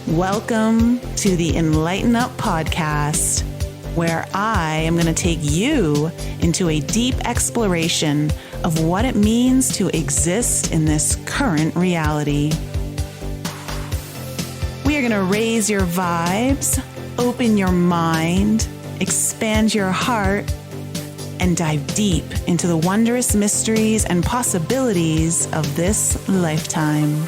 Welcome to the Enlighten Up podcast, where I am going to take you into a deep exploration of what it means to exist in this current reality. We are going to raise your vibes, open your mind, expand your heart, and dive deep into the wondrous mysteries and possibilities of this lifetime.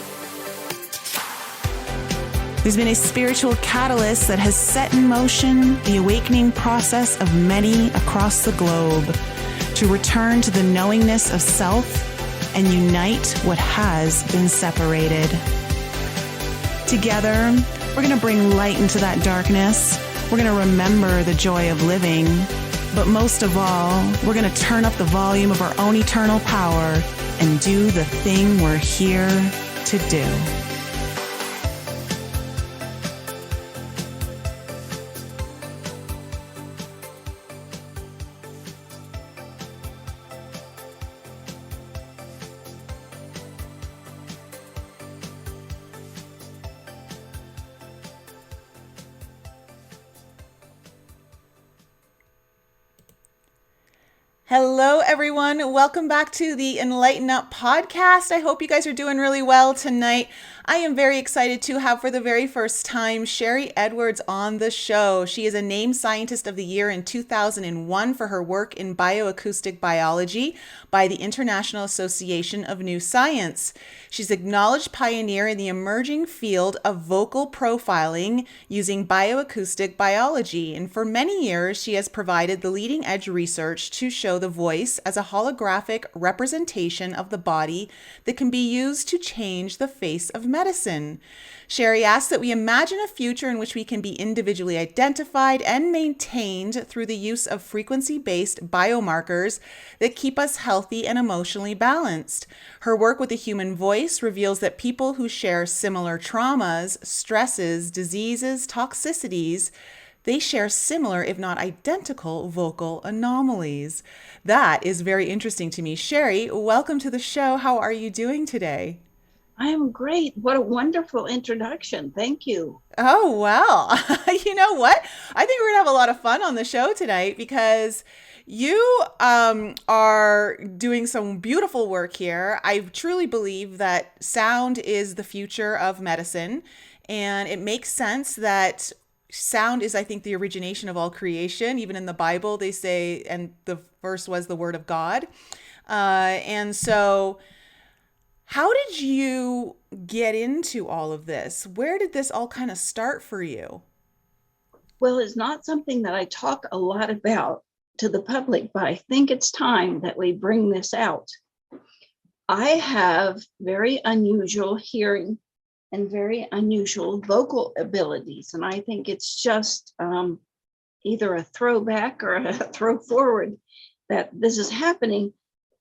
There's been a spiritual catalyst that has set in motion the awakening process of many across the globe to return to the knowingness of self and unite what has been separated. Together, we're going to bring light into that darkness. We're going to remember the joy of living. But most of all, we're going to turn up the volume of our own eternal power and do the thing we're here to do. Hello, everyone. Welcome back to the Enlighten Up podcast. I hope you guys are doing really well tonight. I am very excited to have for the very first time Sharry Edwards on the show. She is a named Scientist of the Year in 2001 for her work in BioAcoustic Biology by the International Association of New Science. She's an acknowledged pioneer in the emerging field of vocal profiling using bioacoustic biology. And for many years, she has provided the leading edge research to show the voice as a holographic representation of the body that can be used to change the face of medicine. Sharry asks that we imagine a future in which we can be individually identified and maintained through the use of frequency-based biomarkers that keep us healthy and emotionally balanced. Her work with the human voice reveals that people who share similar traumas, stresses, diseases, toxicities, they share similar, if not identical, vocal anomalies. That is very interesting to me. Sharry, welcome to the show. How are you doing today? I am great. What a wonderful introduction. Thank you. Oh, well, you know what? I think we're going to have a lot of fun on the show tonight because you are doing some beautiful work here. I truly believe that sound is the future of medicine, and it makes sense that sound is, I think, the origination of all creation. Even in the Bible, they say, and the first was the word of God. And so how did you get into all of this? Where did this all kind of start for you? Well, it's not something that I talk a lot about to the public, but I think it's time that we bring this out. I have very unusual hearing and very unusual vocal abilities. And I think it's just either a throwback or a throw forward that this is happening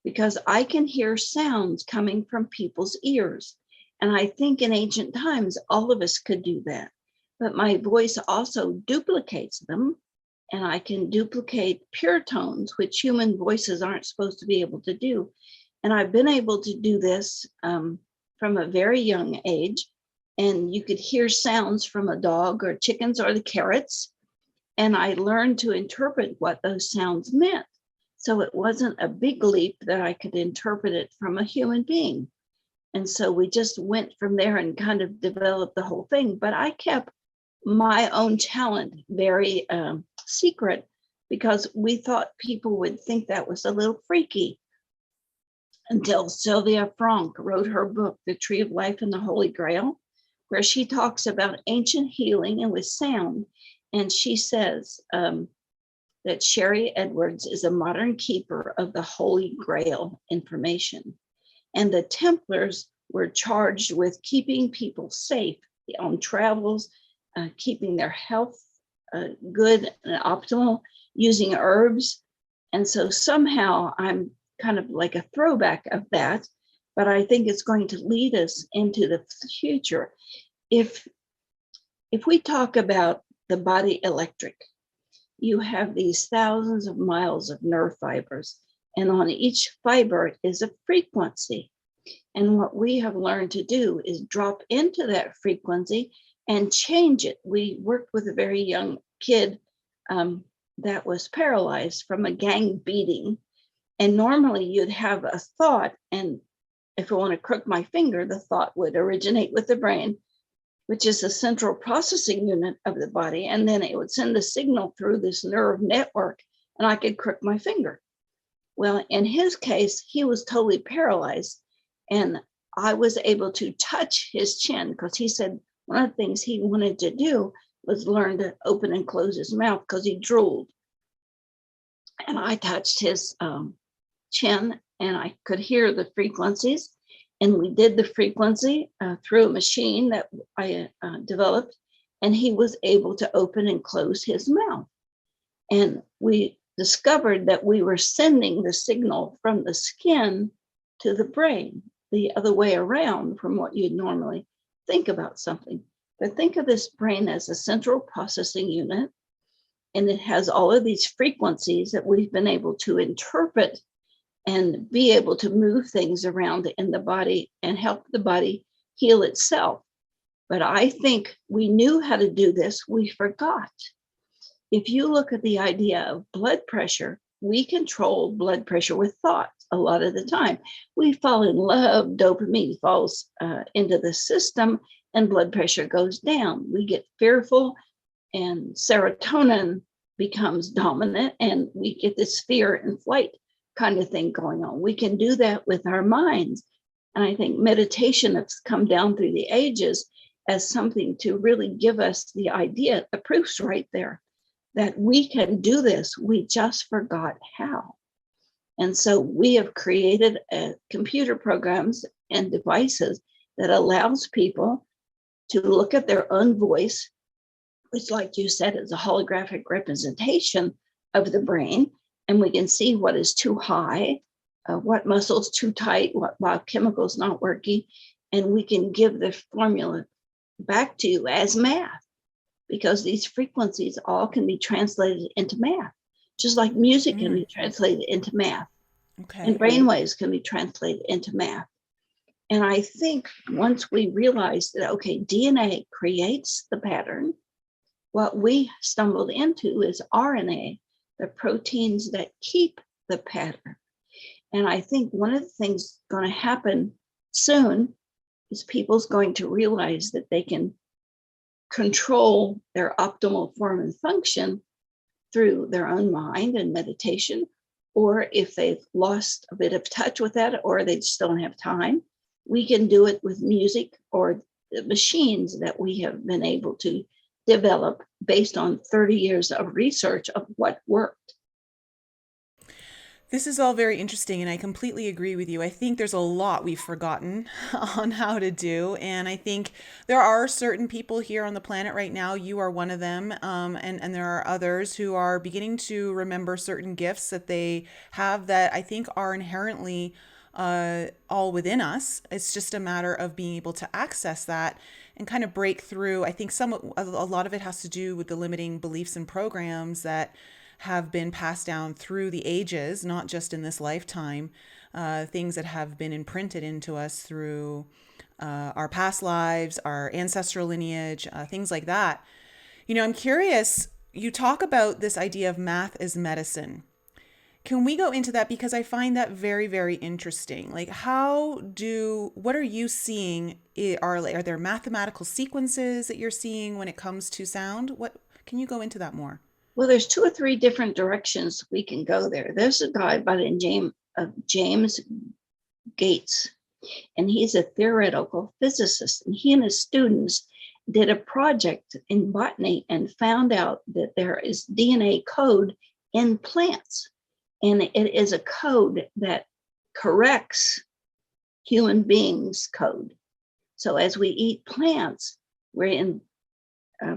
because I can hear sounds coming from people's ears. And I think in ancient times, all of us could do that. But my voice also duplicates them. And I can duplicate pure tones, which human voices aren't supposed to be able to do. And I've been able to do this from a very young age. And you could hear sounds from a dog or chickens or the carrots. And I learned to interpret what those sounds meant. So it wasn't a big leap that I could interpret it from a human being. And so we just went from there and kind of developed the whole thing. But I kept my own talent very secret because we thought people would think that was a little freaky until Sylvia Frank wrote her book, The Tree of Life and the Holy Grail, where she talks about ancient healing and with sound. And she says that Sharry Edwards is a modern keeper of the Holy Grail information. And the Templars were charged with keeping people safe on travels, keeping their health good and optimal, using herbs. And so somehow I'm kind of like a throwback of that, but I think it's going to lead us into the future. If we talk about the body electric, you have these thousands of miles of nerve fibers, and on each fiber is a frequency. And what we have learned to do is drop into that frequency and change it. We worked with a very young kid that was paralyzed from a gang beating. And normally you'd have a thought, and if I want to crook my finger, the thought would originate with the brain, which is the central processing unit of the body. And then it would send a signal through this nerve network, and I could crook my finger. Well, in his case, he was totally paralyzed. And I was able to touch his chin because he said one of the things he wanted to do was learn to open and close his mouth because he drooled. And I touched his chin, and I could hear the frequencies. And we did the frequency through a machine that I developed, and he was able to open and close his mouth. And we discovered that we were sending the signal from the skin to the brain, the other way around from what you'd normally think about something. But think of this brain as a central processing unit, and it has all of these frequencies that we've been able to interpret and be able to move things around in the body and help the body heal itself. But I think we knew how to do this, we forgot. If you look at the idea of blood pressure, we control blood pressure with thoughts a lot of the time. We fall in love, dopamine falls into the system, and blood pressure goes down. We get fearful, and serotonin becomes dominant, and we get this fear and flight kind of thing going on. We can do that with our minds. And I think meditation has come down through the ages as something to really give us the idea, the proof's right there, that we can do this. We just forgot how. And so we have created computer programs and devices that allows people to look at their own voice, which, like you said, is a holographic representation of the brain. And we can see what is too high, what muscles too tight, what biochemicals not working. And we can give the formula back to you as math, because these frequencies all can be translated into math, just like music can be translated into math. Okay. And brainwaves can be translated into math. And I think once we realize that, okay, DNA creates the pattern, what we stumbled into is RNA, the proteins that keep the pattern. And I think one of the things going to happen soon is people's going to realize that they can control their optimal form and function through their own mind and meditation, or if they've lost a bit of touch with that, or they just don't have time, we can do it with music or the machines that we have been able to develop based on 30 years of research of what worked. This is all very interesting, and I completely agree with you. I think there's a lot we've forgotten on how to do, and I think there are certain people here on the planet right now, you are one of them, and there are others who are beginning to remember certain gifts that they have that I think are inherently all within us. It's just a matter of being able to access that and kind of break through. I think a lot of it has to do with the limiting beliefs and programs that have been passed down through the ages, not just in this lifetime, things that have been imprinted into us through our past lives, our ancestral lineage, things like that. You know, I'm curious, you talk about this idea of math as medicine. Can we go into that? Because I find that very, very interesting. Like, what are you seeing? Are there mathematical sequences that you're seeing when it comes to sound? Can you go into that more? Well, there's 2 or 3 different directions we can go there. There's a guy by the name of James Gates, and he's a theoretical physicist. And he and his students did a project in botany and found out that there is DNA code in plants. And it is a code that corrects human beings' code. So as we eat plants, we're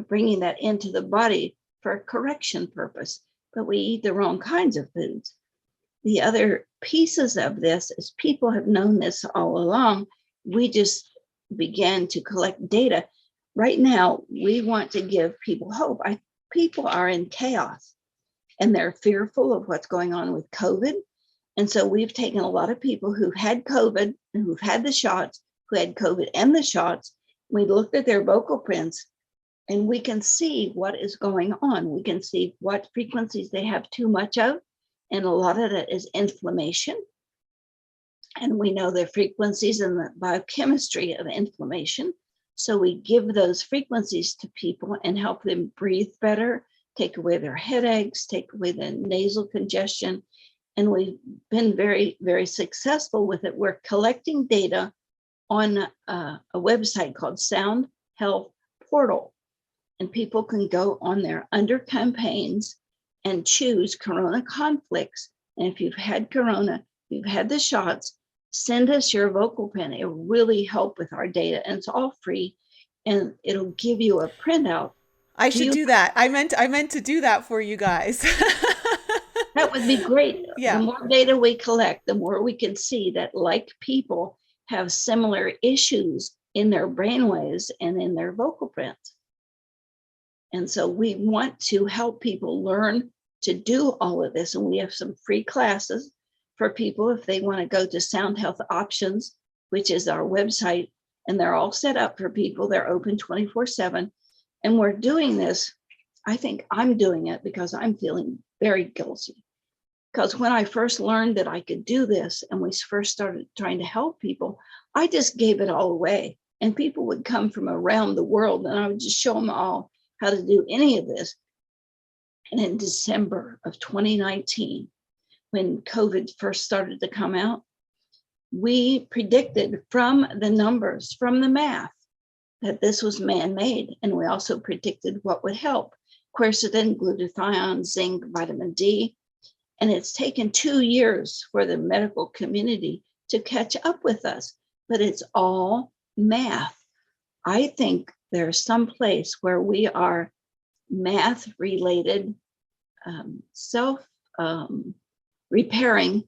bringing that into the body for a correction purpose, but we eat the wrong kinds of foods. The other pieces of this is people have known this all along. We just began to collect data. Right now, we want to give people hope. People are in chaos and they're fearful of what's going on with COVID. And so we've taken a lot of people who've had COVID and who've had the shots, who had COVID and the shots. We looked at their vocal prints And we can see what is going on. We can see what frequencies they have too much of. And a lot of that is inflammation. And we know the frequencies and the biochemistry of inflammation. So we give those frequencies to people and help them breathe better, take away their headaches, take away the nasal congestion. And we've been very, very successful with it. We're collecting data on a website called Sound Health Portal. And people can go on there under campaigns and choose Corona conflicts. And if you've had Corona, you've had the shots, send us your vocal pen. It will really help with our data, and it's all free, and it'll give you a printout. I should do that. I meant to do that for you guys. That would be great. Yeah. The more data we collect, the more we can see that like people have similar issues in their brainwaves and in their vocal prints. And so we want to help people learn to do all of this. And we have some free classes for people if they want to go to Sound Health Options, which is our website. And they're all set up for people. They're open 24/7. And we're doing this. I think I'm doing it because I'm feeling very guilty. Because when I first learned that I could do this and we first started trying to help people, I just gave it all away. And people would come from around the world and I would just show them all how to do any of this. And in December of 2019, when COVID first started to come out, we predicted from the numbers, from the math, that this was man-made. And we also predicted what would help: quercetin, glutathione, zinc, vitamin D. And it's taken 2 years for the medical community to catch up with us, but it's all math. I think there's some place where we are math-related, self-repairing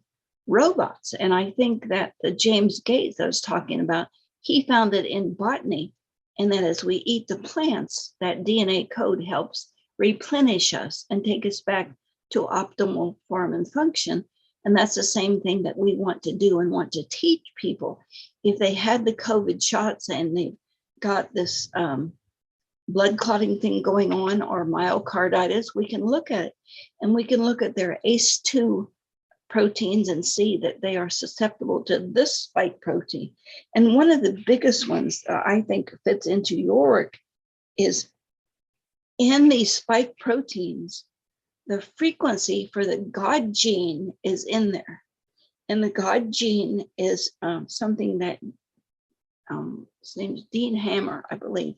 robots. And I think that the James Gates I was talking about, he found it in botany, and that as we eat the plants, that DNA code helps replenish us and take us back to optimal form and function. And that's the same thing that we want to do and want to teach people. If they had the COVID shots and they've got this blood clotting thing going on or myocarditis, we can look at it, and we can look at their ACE2 proteins and see that they are susceptible to this spike protein. And one of the biggest ones I think fits into your work is in these spike proteins, the frequency for the God gene is in there. And the God gene is something that his name is Dean Hammer, I believe.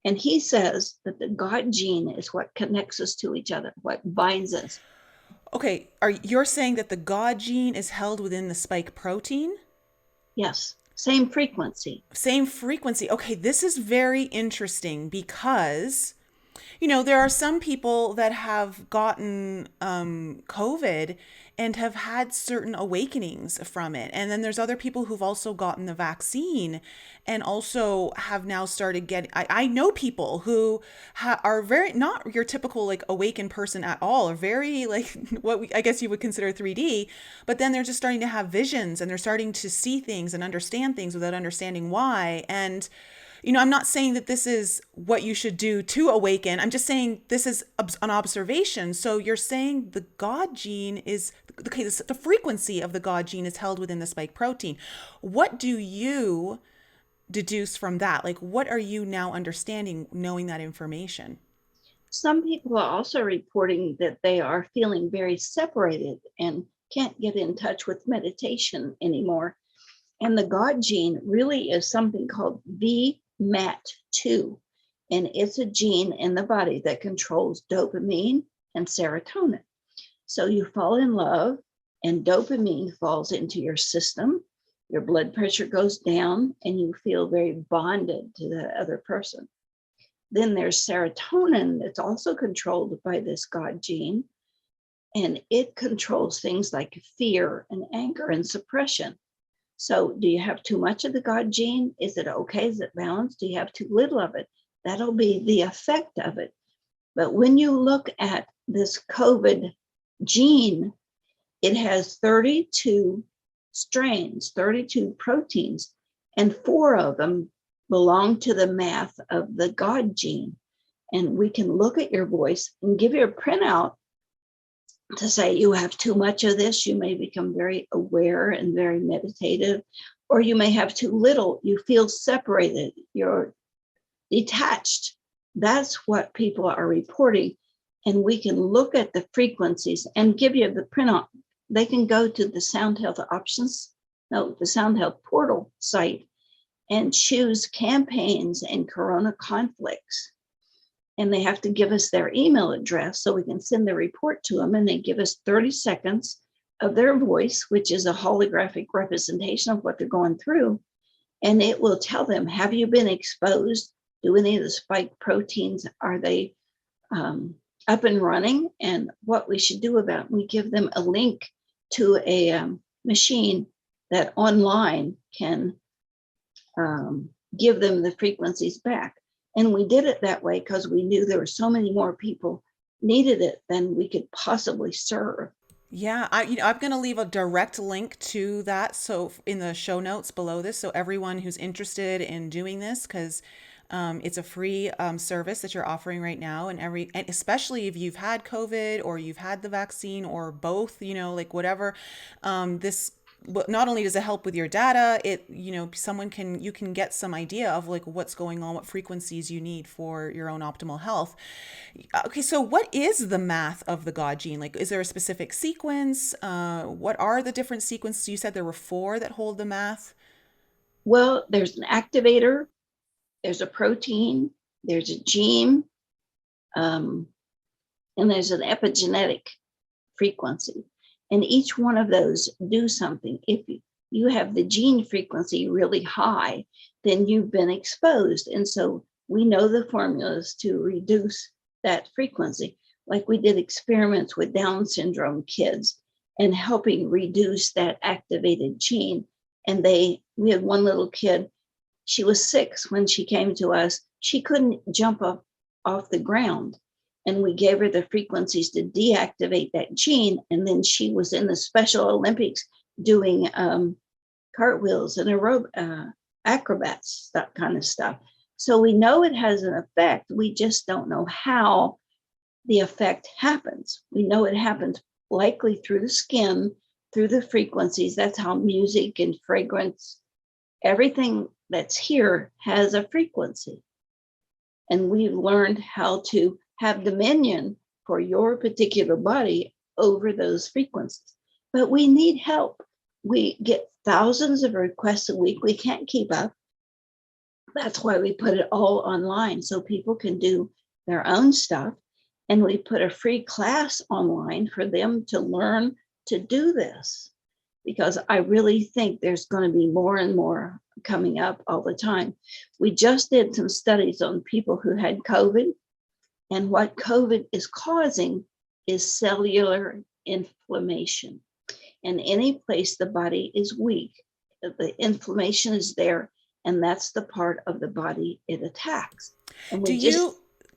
And he says that the God gene is what connects us to each other, what binds us. Okay, you're saying that the God gene is held within the spike protein? Yes, same frequency. Same frequency. Okay, this is very interesting because, there are some people that have gotten COVID and have had certain awakenings from it. And then there's other people who've also gotten the vaccine and also have now started getting, I know people who are very, not your typical like awakened person at all, or very like I guess you would consider 3D, but then they're just starting to have visions and they're starting to see things and understand things without understanding why. And I'm not saying that this is what you should do to awaken. I'm just saying this is an observation. So you're saying the God gene is, okay, the frequency of the God gene is held within the spike protein. What do you deduce from that? Like, what are you now understanding, knowing that information? Some people are also reporting that they are feeling very separated and can't get in touch with meditation anymore. And the God gene really is something called VMAT2, and it's a gene in the body that controls dopamine and serotonin. So you fall in love and dopamine falls into your system, your blood pressure goes down, and you feel very bonded to the other person. Then there's serotonin that's also controlled by this God gene, and it controls things like fear and anger and suppression. So do you have too much of the God gene? Is it okay? Is it balanced? Do you have too little of it? That'll be the effect of it. But when you look at this COVID gene, it has 32 strains, 32 proteins, and 4 of them belong to the math of the God gene. And we can look at your voice and give you a printout to say you have too much of this. You may become very aware and very meditative, or you may have too little. You feel separated. You're detached. That's what people are reporting. And we can look at the frequencies and give you the printout. They can go to the Sound Health Options, no, the Sound Health Portal site and choose campaigns and corona conflicts. And they have to give us their email address so we can send the report to them. And they give us 30 seconds of their voice, which is a holographic representation of what they're going through. And it will tell them, have you been exposed? Do any of the spike proteins, are they up and running? And what we should do about it. We give them a link to a machine that online can give them the frequencies back. And we did it that way because we knew there were so many more people needed it than we could possibly serve. Yeah, I'm going to leave a direct link to that so in the show notes below this, so everyone who's interested in doing this, because it's a free service that you're offering right now, and especially if you've had COVID or you've had the vaccine or both, like whatever, this not only does it help with your data, you can get some idea of like what's going on, what frequencies you need for your own optimal health. Okay, so what is the math of the God gene? Like, is there a specific sequence? What are the different sequences? You said there were 4 that hold the math. Well, there's an activator, there's a protein, there's a gene, and there's an epigenetic frequency. And each one of those do something. If you have the gene frequency really high, then you've been exposed. And so we know the formulas to reduce that frequency. Like we did experiments with Down syndrome kids and helping reduce that activated gene. And we had one little kid, she was 6 when she came to us. She couldn't jump up off the ground. And we gave her the frequencies to deactivate that gene. And then she was in the Special Olympics doing cartwheels and acrobats, that kind of stuff. So we know it has an effect. We just don't know how the effect happens. We know it happens likely through the skin, through the frequencies. That's how music and fragrance, everything that's here has a frequency. And we've learned how to have dominion for your particular body over those frequencies. But we need help. We get thousands of requests a week. We can't keep up. That's why we put it all online so people can do their own stuff. And we put a free class online for them to learn to do this, because I really think there's going to be more and more coming up all the time. We just did some studies on people who had COVID. And what COVID is causing is cellular inflammation. And any place the body is weak, the inflammation is there, and that's the part of the body it attacks. And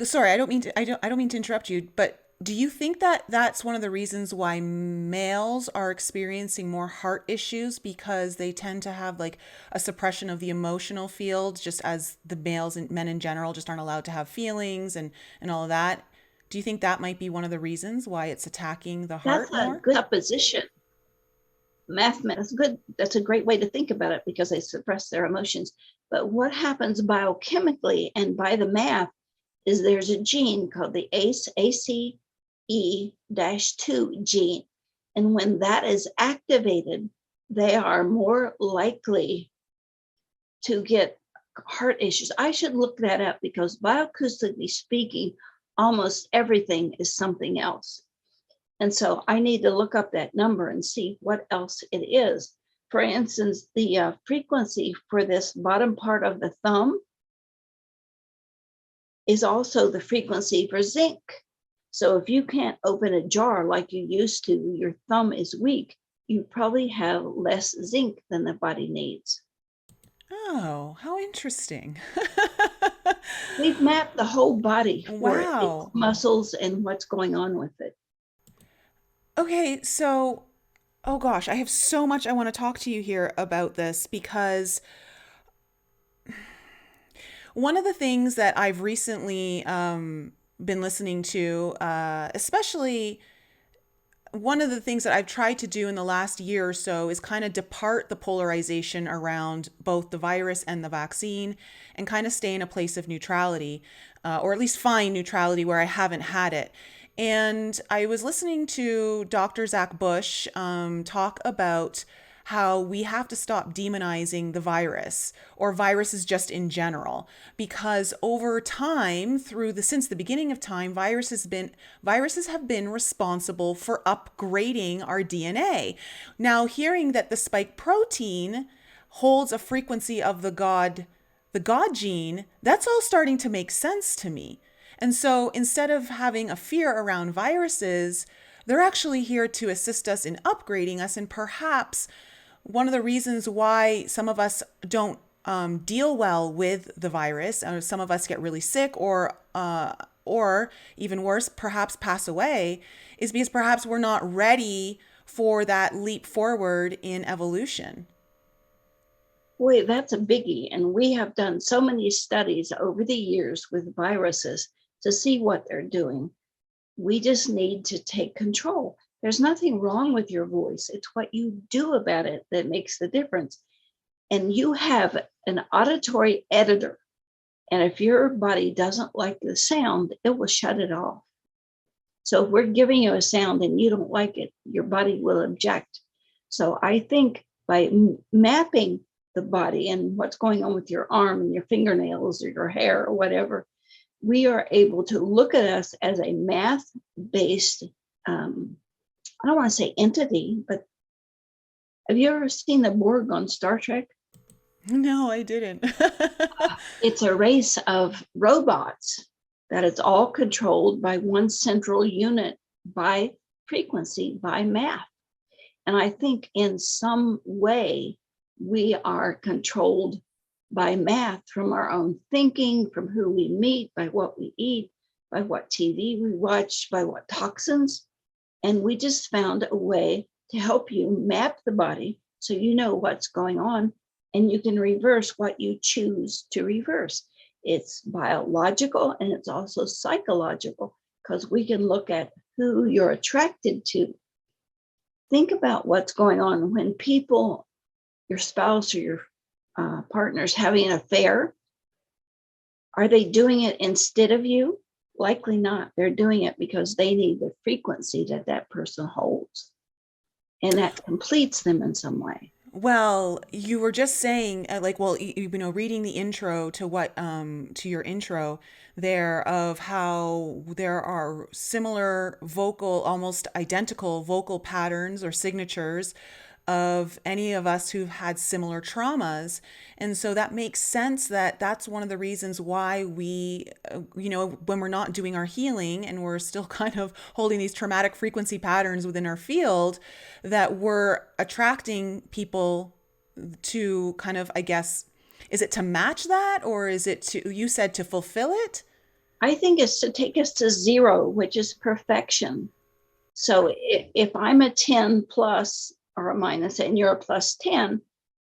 Sorry, I don't mean to interrupt you, but do you think that that's one of the reasons why males are experiencing more heart issues, because they tend to have like a suppression of the emotional field, just as the males and men in general just aren't allowed to have feelings and all of that? Do you think that might be one of the reasons why it's attacking the heart that's more? a good supposition. Mathematics, good. That's a great way to think about it, because they suppress their emotions. But what happens biochemically and by the math is there's a gene called the ACE2 gene. And when that is activated, they are more likely to get heart issues. I should look that up, because bioacoustically speaking, almost everything is something else. And so I need to look up that number and see what else it is. For instance, the frequency for this bottom part of the thumb is also the frequency for zinc. So if you can't open a jar like you used to, your thumb is weak, you probably have less zinc than the body needs. Oh, how interesting. We've mapped the whole body for its Wow. muscles and what's going on with it. Okay, so, oh gosh, I have so much I want to talk to you here about this, because One of the things that I've recently been listening to, especially one of the things that I've tried to do in the last year or so is kind of depart the polarization around both the virus and the vaccine and kind of stay in a place of neutrality, or at least find neutrality where I haven't had it. And I was listening to Dr. Zach Bush talk about how we have to stop demonizing the virus or viruses just in general, because over time, since the beginning of time, viruses have been responsible for upgrading our DNA. Now, hearing that the spike protein holds a frequency of the God gene, that's all starting to make sense to me. And so instead of having a fear around viruses, they're actually here to assist us in upgrading us. And perhaps one of the reasons why some of us don't deal well with the virus, or some of us get really sick, or even worse, perhaps pass away, is because perhaps we're not ready for that leap forward in evolution. Boy, that's a biggie. And we have done so many studies over the years with viruses to see what they're doing. We just need to take control. There's nothing wrong with your voice. It's what you do about it that makes the difference. And you have an auditory editor. And if your body doesn't like the sound, it will shut it off. So if we're giving you a sound and you don't like it, your body will object. So I think by mapping the body and what's going on with your arm and your fingernails or your hair or whatever, we are able to look at us as a math-based, I don't want to say entity, but have you ever seen the Borg on Star Trek? No, I didn't. It's a race of robots that is all controlled by one central unit, by frequency, by math. And I think in some way we are controlled by math from our own thinking, from who we meet, by what we eat, by what TV we watch, by what toxins. And we just found a way to help you map the body so you know what's going on and you can reverse what you choose to reverse. It's biological and it's also psychological, because we can look at who you're attracted to. Think about what's going on when people, your spouse or your partner's having an affair. Are they doing it instead of you? Likely not. They're doing it because they need the frequency that that person holds. And that completes them in some way. Well, you were just saying, reading the intro to to your intro there, of how there are similar almost identical vocal patterns or signatures of any of us who've had similar traumas. And so that makes sense that that's one of the reasons why we, when we're not doing our healing and we're still kind of holding these traumatic frequency patterns within our field, that we're attracting people to kind of, I guess, is it to match that, or is it you said to fulfill it? I think it's to take us to zero, which is perfection. So if I'm a 10 plus or a minus and you're a plus 10,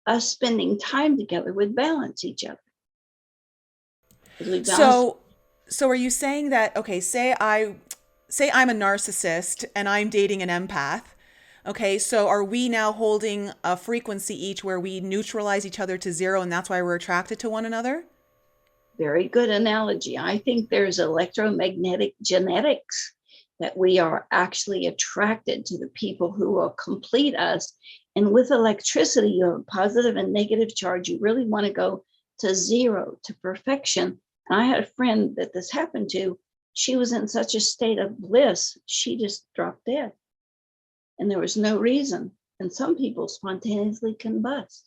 us spending time together would balance each other. So are you saying that, okay, say I'm a narcissist and I'm dating an empath. Okay, so are we now holding a frequency each where we neutralize each other to zero, and that's why we're attracted to one another? Very good analogy. I think there's electromagnetic genetics, that we are actually attracted to the people who will complete us. And with electricity, you have a positive and negative charge. You really want to go to zero, to perfection. And I had a friend that this happened to. She was in such a state of bliss, she just dropped dead. And there was no reason. And some people spontaneously combust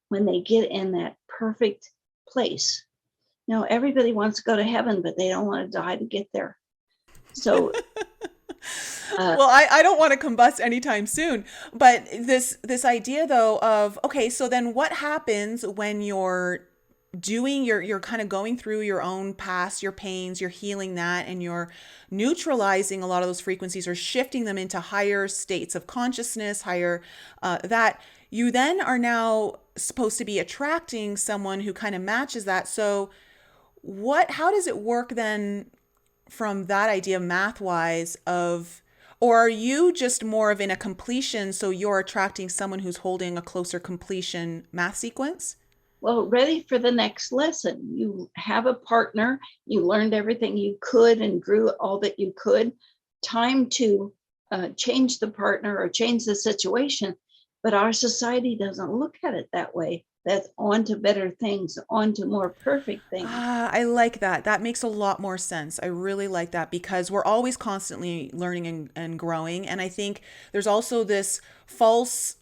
when they get in that perfect place. Everybody wants to go to heaven, but they don't want to die to get there. So well, I don't want to combust anytime soon, but this idea though of, okay, so then what happens when you're kind of going through your own past, your pains, you're healing that, and you're neutralizing a lot of those frequencies or shifting them into higher states of consciousness, that you then are now supposed to be attracting someone who kind of matches that. So how does it work then from that idea math wise of, or are you just more of in a completion, so you're attracting someone who's holding a closer completion math sequence? Well, ready for the next lesson. You have a partner, you learned everything you could and grew all that you could. Time to change the partner or change the situation. But our society doesn't look at it that way. That's on to better things, on to more perfect things. Ah, I like that. That makes a lot more sense. I really like that because we're always constantly learning and growing. And I think there's also this false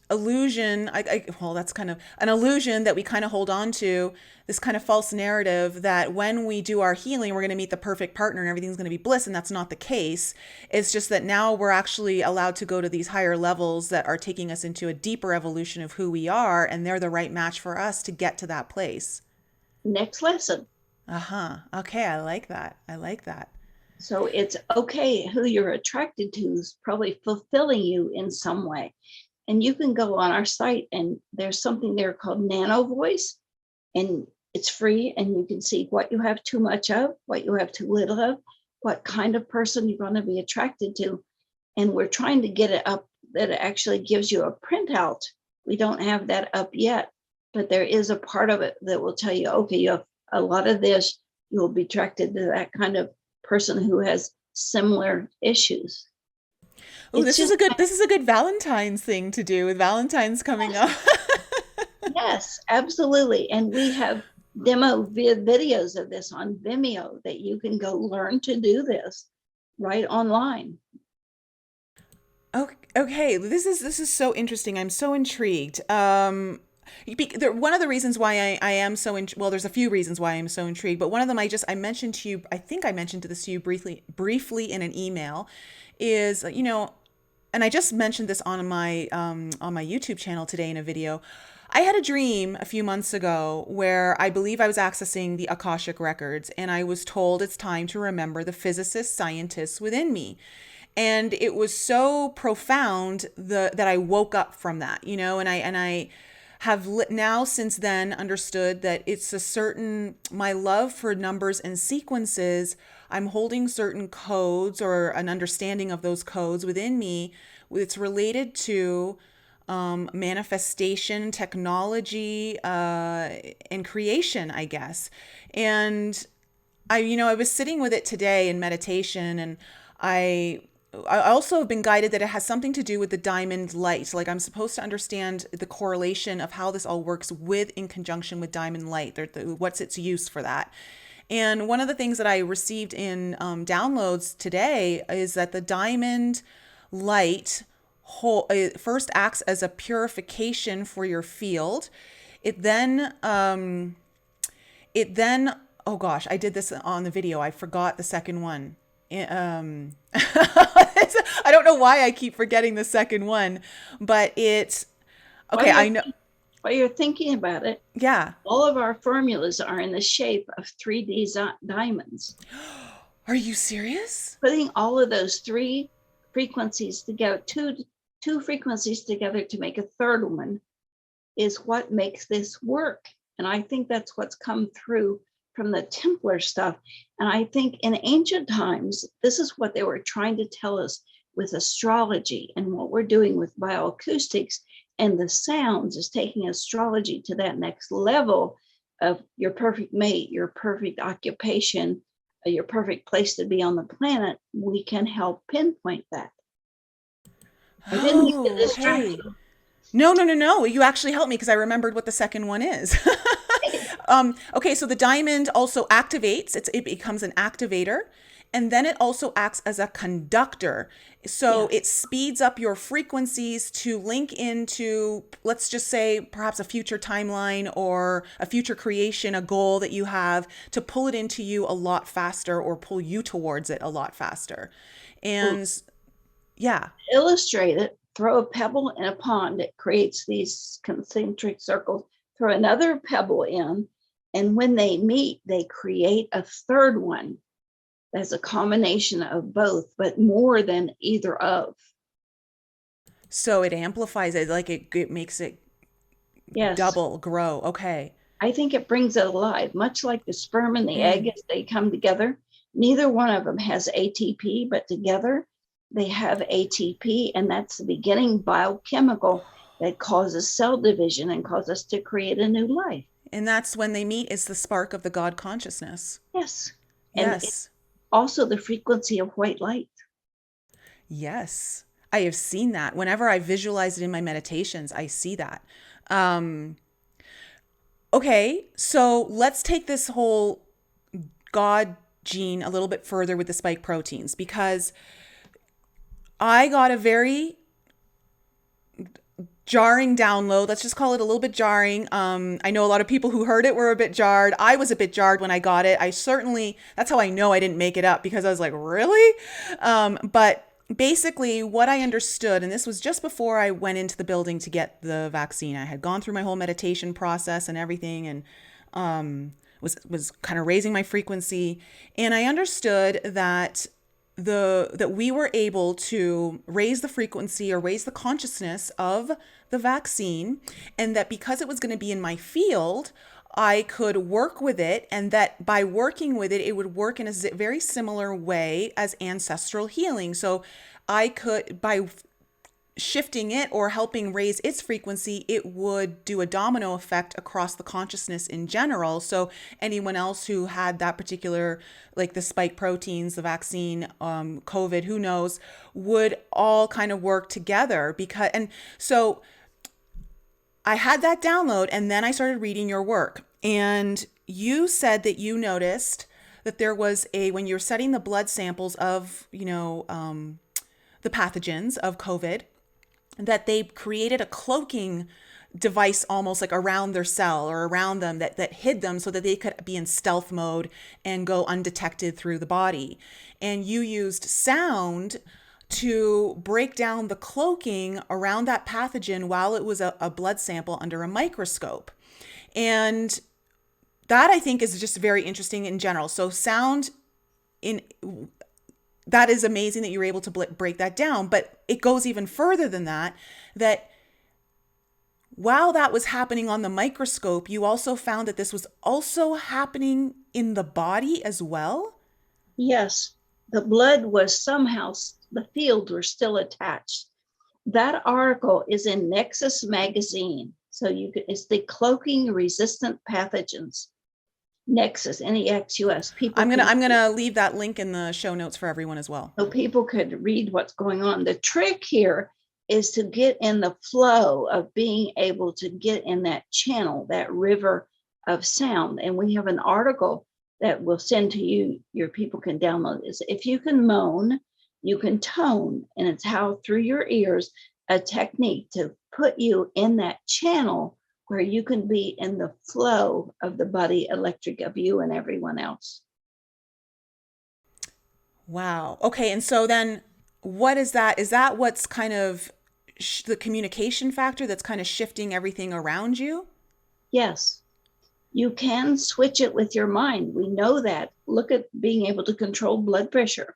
illusion. Well, that's kind of an illusion that we kind of hold on to, this kind of false narrative that when we do our healing, we're going to meet the perfect partner and everything's going to be bliss. And that's not the case. It's just that now we're actually allowed to go to these higher levels that are taking us into a deeper evolution of who we are. And they're the right match for us to get to that place. Next lesson. Uh-huh. Okay, I like that. I like that. So it's okay who you're attracted to is probably fulfilling you in some way. And you can go on our site and there's something there called Nano Voice, and it's free, and you can see what you have too much of, what you have too little of, what kind of person you're going to be attracted to. And we're trying to get it up that it actually gives you a printout. We don't have that up yet, but there is a part of it that will tell you, okay, you have a lot of this, you'll be attracted to that kind of person who has similar issues. Oh, It's this is a good Valentine's thing to do with Valentine's coming up. yes, absolutely. And we have demo videos of this on Vimeo that you can go learn to do this right online. Okay, this is so interesting. I'm so intrigued. One of the reasons why I am so well, there's a few reasons why I'm so intrigued, but one of them I mentioned to you. I think I mentioned this to you briefly in an email. Is and I just mentioned this on my YouTube channel today in a video. I had a dream a few months ago where I believe I was accessing the Akashic records, and I was told it's time to remember the physicist scientists within me. And it was so profound that I woke up from that, and I have now since then understood that it's a certain, my love for numbers and sequences. I'm holding certain codes or an understanding of those codes within me. It's related to manifestation, technology, and creation, I guess. And I was sitting with it today in meditation, and I also have been guided that it has something to do with the diamond light. Like I'm supposed to understand the correlation of how this all works in conjunction with diamond light. What's its use for that? And one of the things that I received in downloads today is that the diamond light it first acts as a purification for your field. It then oh gosh, I did this on the video. I forgot the second one. I don't know why I keep forgetting the second one, but it's okay. I know. While you're thinking about it, Yeah. all of our formulas are in the shape of 3D diamonds. Are you serious? Putting all of those three frequencies together, two frequencies together to make a third one, is what makes this work. And I think that's what's come through from the Templar stuff. And I think in ancient times, this is what they were trying to tell us with astrology, and what we're doing with bioacoustics and the sounds is taking astrology to that next level of your perfect mate, your perfect occupation, your perfect place to be on the planet. We can help pinpoint that. I didn't mean to distract you. No. You actually helped me because I remembered what the second one is. Okay, so the diamond also activates. It becomes an activator, and then it also acts as a conductor. So it speeds up your frequencies to link into, let's just say, perhaps a future timeline or a future creation, a goal that you have, to pull it into you a lot faster or pull you towards it a lot faster. And yeah. Illustrate it. Throw a pebble in a pond. It creates these concentric circles. Throw another pebble in, and when they meet, they create a third one. That's a combination of both, but more than either of. So it amplifies it, like it makes it Yes. double grow. Okay. I think it brings it alive, much like the sperm and the egg Mm. as they come together. Neither one of them has ATP, but together they have ATP, and that's the beginning biochemical that causes cell division and causes us to create a new life. And that's when they meet is the spark of the God consciousness. Yes. And Yes. also the frequency of white light. Yes. I have seen that. Whenever I visualize it in my meditations, I see that. Um, okay, so let's take this whole God gene a little bit further with the spike proteins because I got a very jarring download. Let's just call it a little bit jarring. I know a lot of people who heard it were a bit jarred. I was a bit jarred when I got it. That's how I know I didn't make it up because I was like, really? But basically, what I understood, and this was just before I went into the building to get the vaccine, I had gone through my whole meditation process and everything, and was kind of raising my frequency, and I understood that that we were able to raise the frequency or raise the consciousness of the vaccine, and that because it was going to be in my field, I could work with it, and that by working with it, it would work in a very similar way as ancestral healing. So I could, by shifting it or helping raise its frequency, it would do a domino effect across the consciousness in general. So anyone else who had that particular, like the spike proteins, the vaccine, COVID, who knows, would all kind of work together and so I had that download, and then I started reading your work, and you said that you noticed that there was when you're studying the blood samples of, the pathogens of COVID, that they created a cloaking device almost like around their cell or around them that hid them so that they could be in stealth mode and go undetected through the body. And you used sound to break down the cloaking around that pathogen while it was a blood sample under a microscope. And that I think is just very interesting in general. So sound in that is amazing that you're able to break that down, but it goes even further than that, that while that was happening on the microscope, you also found that this was also happening in the body as well. Yes, the blood was somehow, the fields were still attached. That article is in Nexus magazine. So it's the cloaking resistant pathogens. Nexus, Nexus. I'm gonna leave that link in the show notes for everyone as well. So people could read what's going on. The trick here is to get in the flow of being able to get in that channel, that river of sound. And we have an article that we'll send to you, your people can download this. If you can moan, you can tone, and it's how through your ears, a technique to put you in that channel where you can be in the flow of the body electric of you and everyone else. Wow. Okay. And so then what is that? Is that what's kind of the communication factor that's kind of shifting everything around you? Yes. You can switch it with your mind. We know that. Look at being able to control blood pressure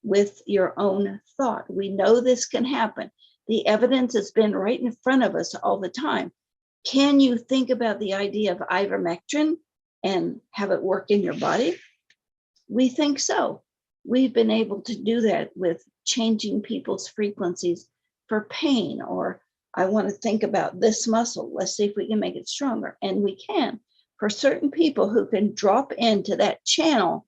with your own thought. We know this can happen. The evidence has been right in front of us all the time. Can you think about the idea of ivermectin and have it work in your body? We think so. We've been able to do that with changing people's frequencies for pain, or I want to think about this muscle. Let's see if we can make it stronger. And we can. For certain people who can drop into that channel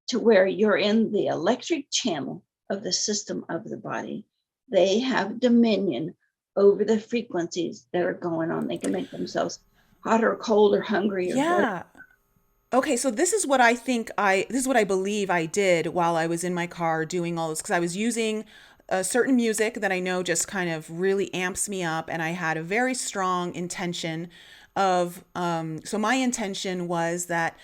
to where you're in the electric channel of the system of the body, they have dominion over the frequencies that are going on. They can make themselves hot or cold or hungry. Yeah. Okay, so this is what this is what I believe I did while I was in my car doing all this, because I was using a certain music that I know just kind of really amps me up, and I had a very strong intention of, so my intention was that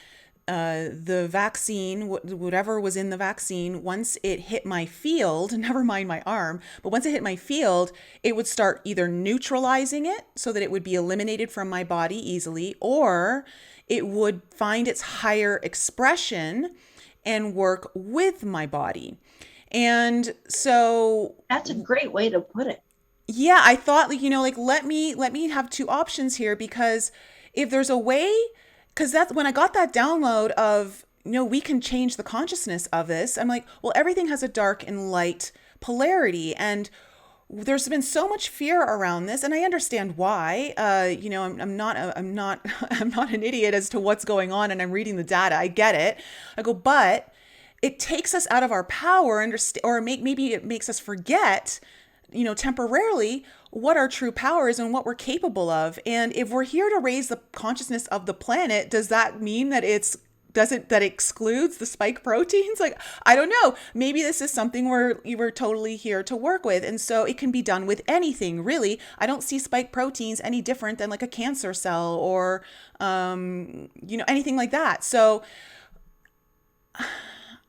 the vaccine, whatever was in the vaccine, once it hit my field, never mind my arm, but once it hit my field, it would start either neutralizing it so that it would be eliminated from my body easily, or it would find its higher expression and work with my body. And so that's a great way to put it. Yeah, I thought, like, let me have two options here, because if there's a way, because that's when I got that download of, we can change the consciousness of this. I'm like, well, everything has a dark and light polarity. And there's been so much fear around this, and I understand why. I'm not, I'm not an idiot as to what's going on, and I'm reading the data. I get it. I go, but it takes us out of our power, or maybe it makes us forget, temporarily what our true power is and what we're capable of. And if we're here to raise the consciousness of the planet, does that mean that that excludes the spike proteins? Like, I don't know. Maybe this is something we're totally here to work with. And so it can be done with anything, really. I don't see spike proteins any different than like a cancer cell or, anything like that. So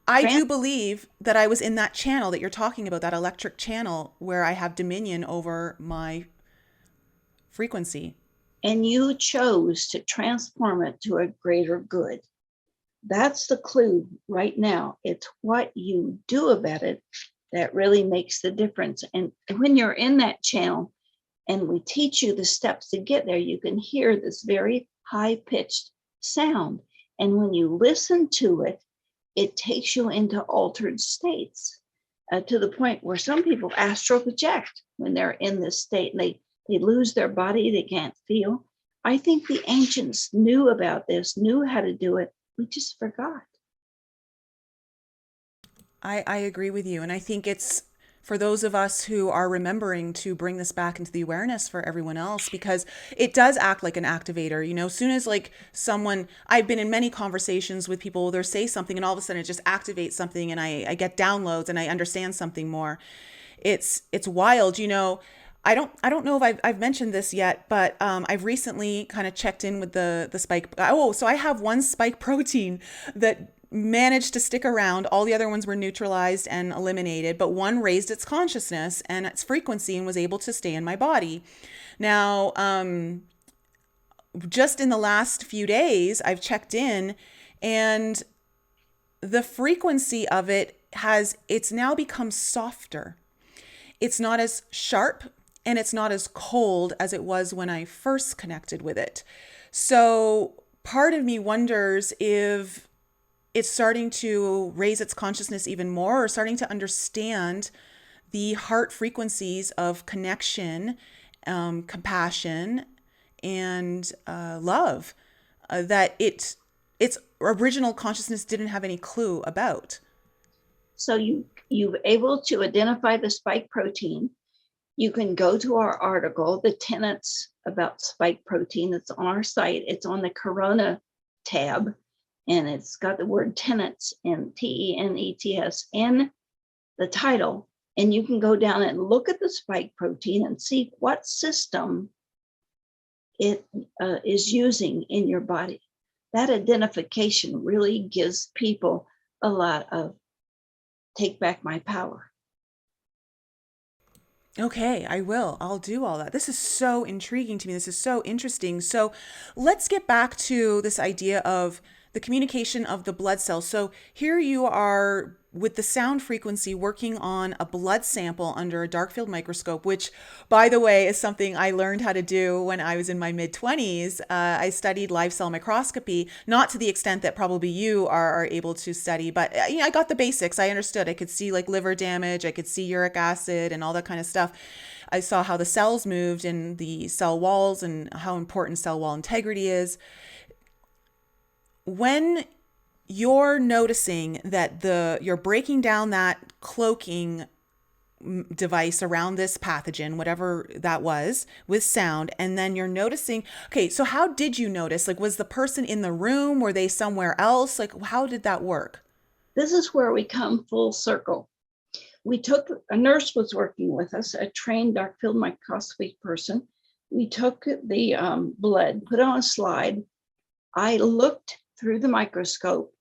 I do believe that I was in that channel that you're talking about, that electric channel where I have dominion over my frequency. And you chose to transform it to a greater good. That's the clue right now. It's what you do about it that really makes the difference. And when you're in that channel and we teach you the steps to get there, you can hear this very high-pitched sound. And when you listen to it, it takes you into altered states to the point where some people astral project when they're in this state and they lose their body, they can't feel. I think the ancients knew about this, knew how to do it. We just forgot. I agree with you. And I think it's for those of us who are remembering to bring this back into the awareness for everyone else, because it does act like an activator. As soon as like I've been in many conversations with people, they'll say something and all of a sudden it just activates something and I get downloads and I understand something more. It's wild. I don't know if I've mentioned this yet, but I've recently kind of checked in with the spike. So I have one spike protein that managed to stick around. All the other ones were neutralized and eliminated, but one raised its consciousness and its frequency and was able to stay in my body. Now, just in the last few days, I've checked in and the frequency of it's now become softer. It's not as sharp and it's not as cold as it was when I first connected with it. So part of me wonders if it's starting to raise its consciousness even more, or starting to understand the heart frequencies of connection, compassion, and love that its original consciousness didn't have any clue about. So you've able to identify the spike protein. You can go to our article, The Tenets About Spike Protein. It's on our site. It's on the Corona tab, and it's got the word tenets and TENETS in the title. And you can go down and look at the spike protein and see what system it is using in your body. That identification really gives people a lot of take back my power. Okay, I will. I'll do all that. This is so intriguing to me. This is so interesting. So let's get back to this idea of the communication of the blood cells. So here you are with the sound frequency working on a blood sample under a dark field microscope, which, by the way, is something I learned how to do when I was in my mid-20s. I studied live cell microscopy, not to the extent that probably you are able to study, but I got the basics. I understood. I could see like liver damage. I could see uric acid and all that kind of stuff. I saw how the cells moved and the cell walls and how important cell wall integrity is. When you're noticing that you're breaking down that cloaking device around this pathogen, whatever that was, with sound, and then you're noticing, okay, so how did you notice? Like, was the person in the room? Were they somewhere else? Like, how did that work? This is where we come full circle. A nurse was working with us, a trained dark field microscopy person. We took the blood, put it on a slide. I looked through the microscope,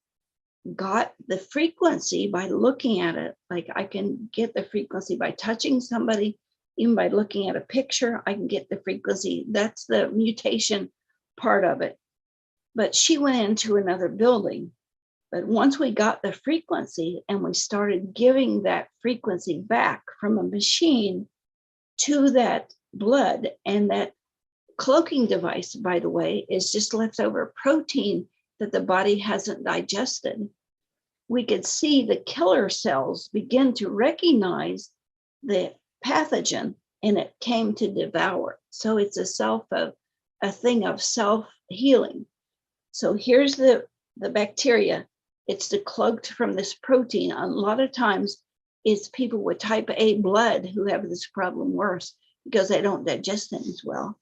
got the frequency by looking at it. Like I can get the frequency by touching somebody, even by looking at a picture, I can get the frequency. That's the mutation part of it. But she went into another building. But once we got the frequency and we started giving that frequency back from a machine to that blood, and that cloaking device, by the way, is just leftover protein that the body hasn't digested. We could see the killer cells begin to recognize the pathogen, and it came to devour. So it's a thing of self-healing. So here's the bacteria. It's decloaked from this protein. A lot of times it's people with type A blood who have this problem worse because they don't digest things well.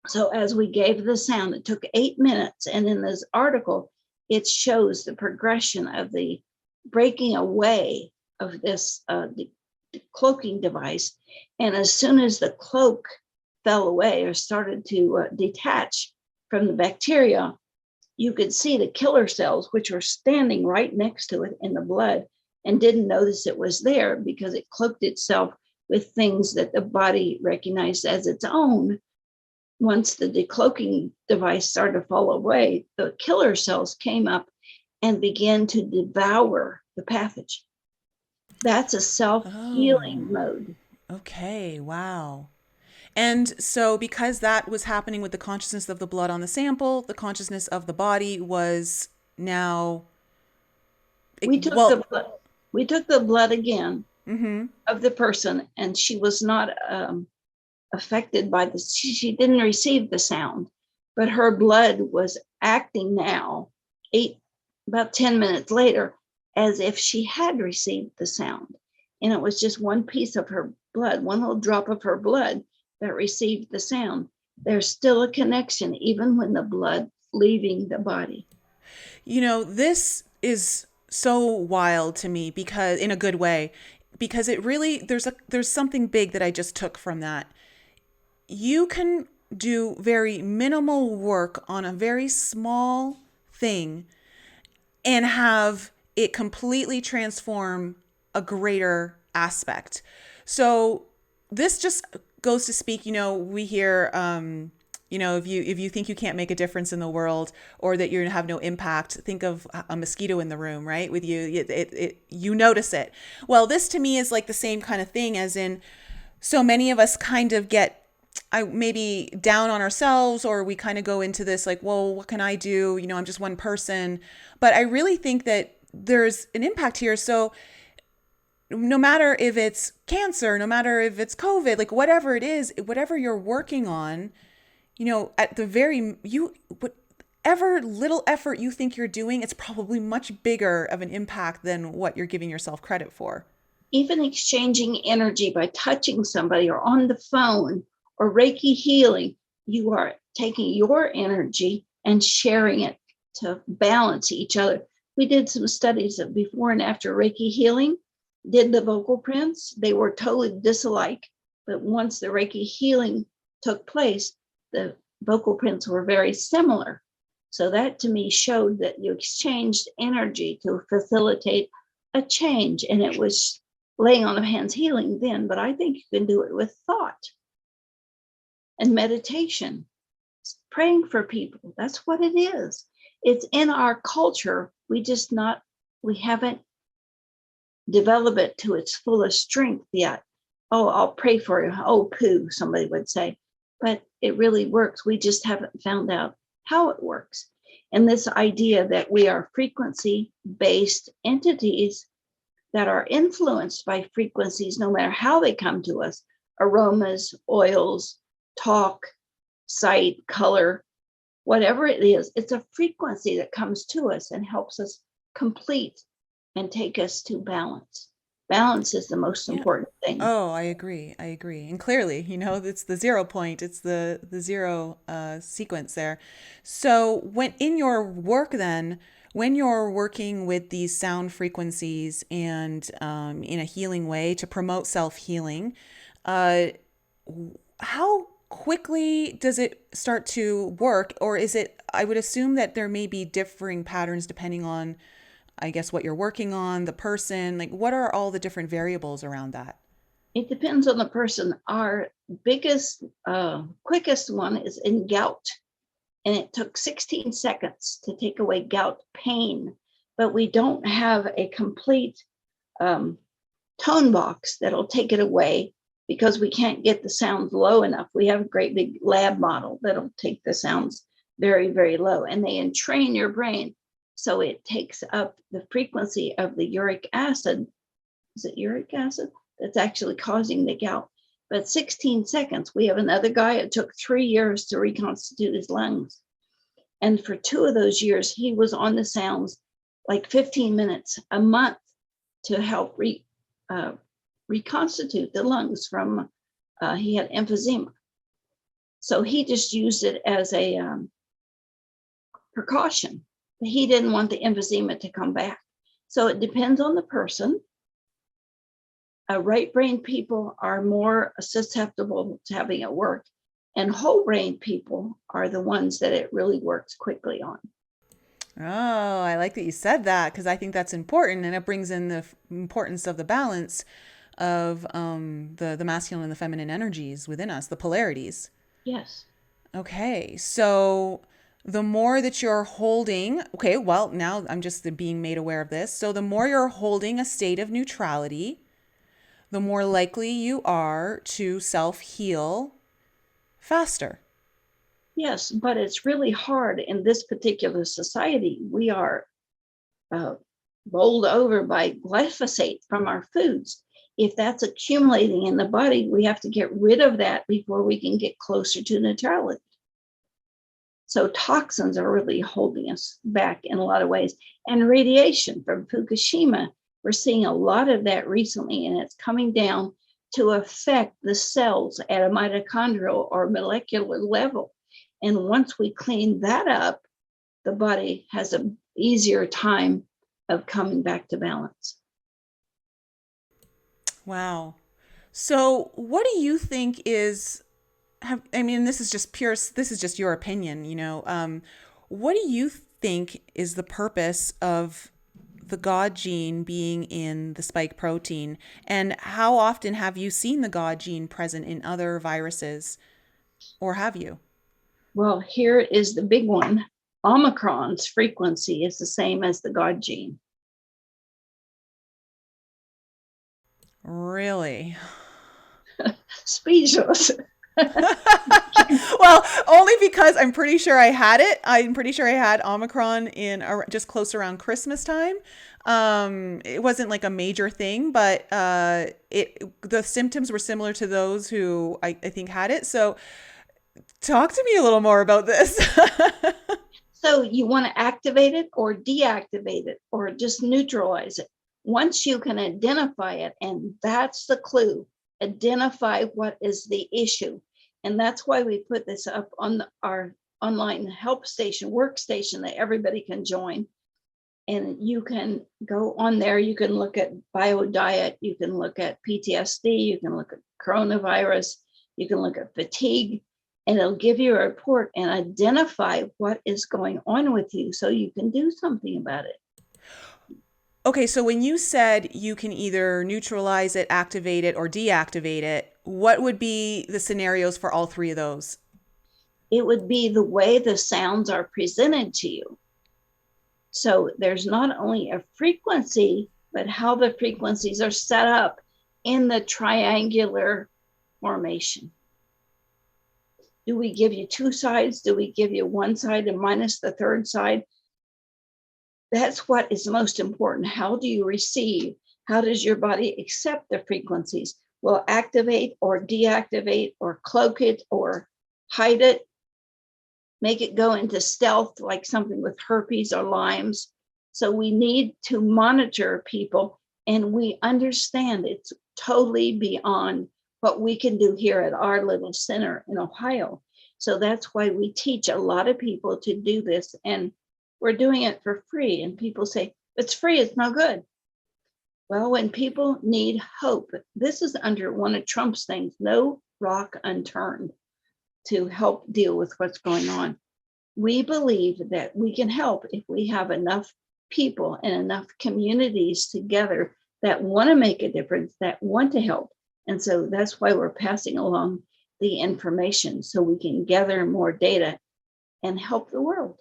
So as we gave the sound, it took 8 minutes. And in this article, it shows the progression of the breaking away of this cloaking device. And as soon as the cloak fell away or started to detach from the bacteria, you could see the killer cells, which were standing right next to it in the blood, and didn't notice it was there because it cloaked itself with things that the body recognized as its own. Once the decloaking device started to fall away, the killer cells came up and began to devour the pathogen. That's a self-healing mode. Okay, wow. And so, because that was happening with the consciousness of the blood on the sample, the consciousness of the body was now. We took the blood again of the person, and she was not affected by this. She didn't receive the sound, but her blood was acting now, about 10 minutes later, as if she had received the sound. And it was just one piece of her blood, one little drop of her blood that received the sound. There's still a connection, even when the blood leaving the body. This is so wild to me, because in a good way, because it really, there's something big that I just took from that. You can do very minimal work on a very small thing and have it completely transform a greater aspect. So this just goes to speak, we hear, if you think you can't make a difference in the world, or that you have no impact, think of a mosquito in the room, right? With you, you notice it. Well, this to me is like the same kind of thing, as in, so many of us kind of get maybe down on ourselves, or we kind of go into this like, well, what can I do? I'm just one person. But I really think that there's an impact here. So no matter if it's cancer, no matter if it's COVID, like whatever it is, whatever you're working on, at the whatever little effort you think you're doing, it's probably much bigger of an impact than what you're giving yourself credit for. Even exchanging energy by touching somebody or on the phone or Reiki healing, you are taking your energy and sharing it to balance each other. We did some studies of before and after Reiki healing, did the vocal prints. They were totally disalike, but once the Reiki healing took place, the vocal prints were very similar. So that to me showed that you exchanged energy to facilitate a change, and it was laying on of hands healing then, but I think you can do it with thought and meditation, praying for people. That's what it is. It's in our culture. We haven't developed it to its fullest strength yet. Oh, I'll pray for you. Oh, poo, somebody would say. But it really works. We just haven't found out how it works. And this idea that we are frequency-based entities that are influenced by frequencies, no matter how they come to us, aromas, oils, talk, sight, color, whatever it is, it's a frequency that comes to us and helps us complete and take us to balance. Balance is the most important thing. Oh, I agree. And clearly, it's the 0 point. It's the zero sequence there. So when in your work then, when you're working with these sound frequencies and in a healing way to promote self-healing, how quickly does it start to work? Or is it, I would assume that there may be differing patterns depending on, I guess, what you're working on, the person, like what are all the different variables around that? It depends on the person. Our biggest, quickest one is in gout. And it took 16 seconds to take away gout pain, but we don't have a complete tone box that'll take it away because we can't get the sounds low enough. We have a great big lab model that'll take the sounds very, very low, and they entrain your brain so it takes up the frequency of the uric acid. Is it uric acid that's actually causing the gout? But 16 seconds. We have another guy, it took 3 years to reconstitute his lungs. And for 2 of those years, he was on the sounds like 15 minutes a month to help reconstitute the lungs from, he had emphysema. So he just used it as a precaution. He didn't want the emphysema to come back. So it depends on the person. Right brain people are more susceptible to having it work, and whole brain people are the ones that it really works quickly on. Oh, I like that you said that, because I think that's important, and it brings in the importance of the balance of the masculine and the feminine energies within us, the polarities. Yes. Okay, so the more that you're holding, okay, well, now I'm just being made aware of this. So the more you're holding a state of neutrality, the more likely you are to self-heal faster. Yes, but it's really hard in this particular society. We are bowled over by glyphosate from our foods. If that's accumulating in the body, we have to get rid of that before we can get closer to neutrality. So toxins are really holding us back in a lot of ways. And radiation from Fukushima, we're seeing a lot of that recently, and it's coming down to affect the cells at a mitochondrial or molecular level. And once we clean that up, the body has an easier time of coming back to balance. Wow. So what do you think is, I mean, this is just your opinion, what do you think is the purpose of the God gene being in the spike protein? And how often have you seen the God gene present in other viruses, or have you? Well, here is the big one. Omicron's frequency is the same as the God gene. Really? Speechless. Well, only because I'm pretty sure I had it. I'm pretty sure I had Omicron in just close around Christmas time. It wasn't like a major thing, but the symptoms were similar to those who I think had it. So talk to me a little more about this. So you want to activate it or deactivate it or just neutralize it. Once you can identify it, and that's the clue, identify what is the issue. And that's why we put this up on our online help station, workstation that everybody can join. And you can go on there, you can look at biodiet, you can look at PTSD, you can look at coronavirus, you can look at fatigue, and it'll give you a report and identify what is going on with you so you can do something about it. Okay, so when you said you can either neutralize it, activate it, or deactivate it, what would be the scenarios for all three of those? It would be the way the sounds are presented to you. So there's not only a frequency, but how the frequencies are set up in the triangular formation. Do we give you two sides? Do we give you one side and minus the third side? That's what is most important. How do you receive? How does your body accept the frequencies? Will activate or deactivate or cloak it or hide it, make it go into stealth like something with herpes or Lyme's. So we need to monitor people, and we understand it's totally beyond what we can do here at our little center in Ohio. So that's why we teach a lot of people to do this, and we're doing it for free. And people say, it's free, it's no good. Well, when people need hope, this is under one of Trump's things, no rock unturned to help deal with what's going on. We believe that we can help if we have enough people and enough communities together that want to make a difference, that want to help. And so that's why we're passing along the information so we can gather more data and help the world.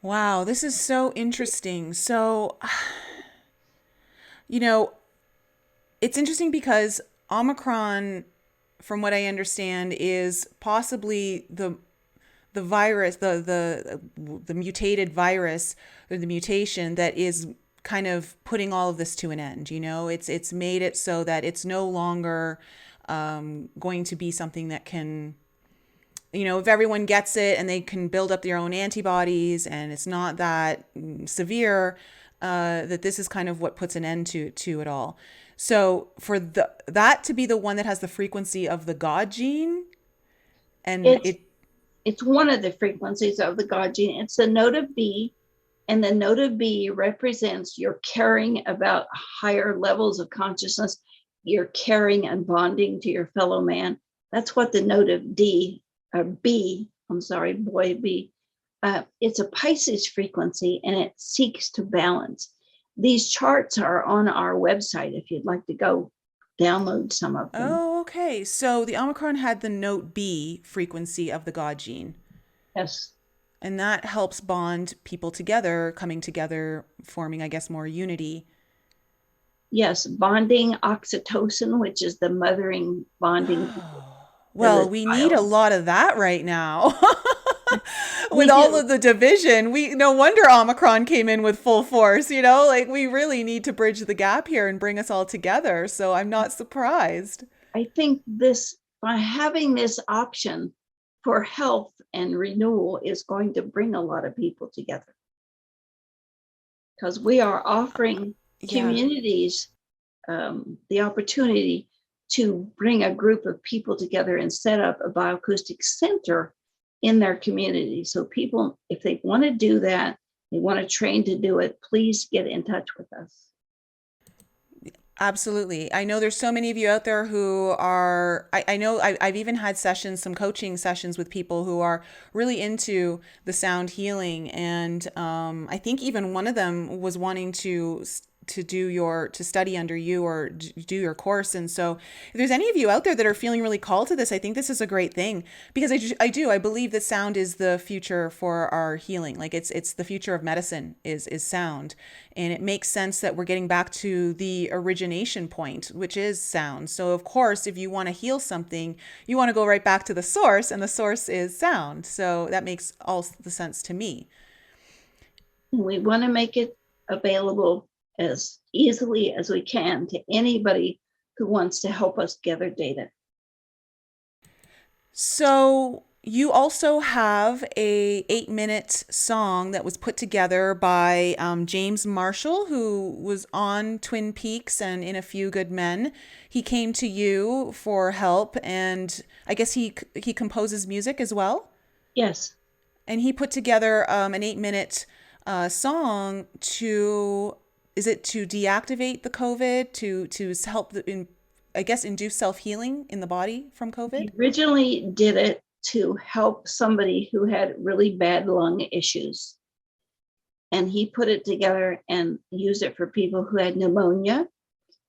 Wow, this is so interesting. So, you know, it's interesting because Omicron, from what I understand, is possibly the virus, the mutated virus, or the mutation that is kind of putting all of this to an end. You know, it's made it so that it's no longer going to be something that can, you know, if everyone gets it and they can build up their own antibodies and it's not that severe, that this is kind of what puts an end to it all. So for that to be the one that has the frequency of the God gene, and It's it's one of the frequencies of the God gene. It's the node B, and the node B represents you're caring about higher levels of consciousness. You're caring and bonding to your fellow man. That's what the node B, I'm sorry, boy B. It's a Pisces frequency, and it seeks to balance. These charts are on our website if you'd like to go download some of them. oh, okay. So the Omicron had the note B frequency of the God gene. Yes. And that helps bond people together, coming together, forming, I guess, more unity. Yes, bonding, oxytocin, which is the mothering bonding to Well, the we need a child. lot of that right now. With We all do. of the division, we no wonder Omicron came in with full force, you know? Like we really need to bridge the gap here and bring us all together. So I'm not surprised. I think this, by having this option for health and renewal, is going to bring a lot of people together because we are offering Yeah. communities the opportunity to bring a group of people together and set up a bioacoustic center in their community. So people, if they want to do that, they want to train to do it, please get in touch with us. Absolutely. I know there's so many of you out there who are, I know I've even had sessions, some coaching sessions with people who are really into the sound healing. And I think even one of them was wanting to study under you or do your course. And so if there's any of you out there that are feeling really called to this, I think this is a great thing because I believe that sound is the future for our healing. Like it's the future of medicine is sound. And it makes sense that we're getting back to the origination point, which is sound. So of course, if you want to heal something, you want to go right back to the source, and the source is sound. So that makes all the sense to me. We want to make it available as easily as we can to anybody who wants to help us gather data. So you also have a 8-minute song that was put together by James Marshall, who was on Twin Peaks and in A Few Good Men. He came to you for help, and I guess he composes music as well. Yes. And he put together an 8-minute song to, is it to deactivate the COVID, to help I guess induce self-healing in the body from COVID? He originally did it to help somebody who had really bad lung issues. And he put it together and used it for people who had pneumonia,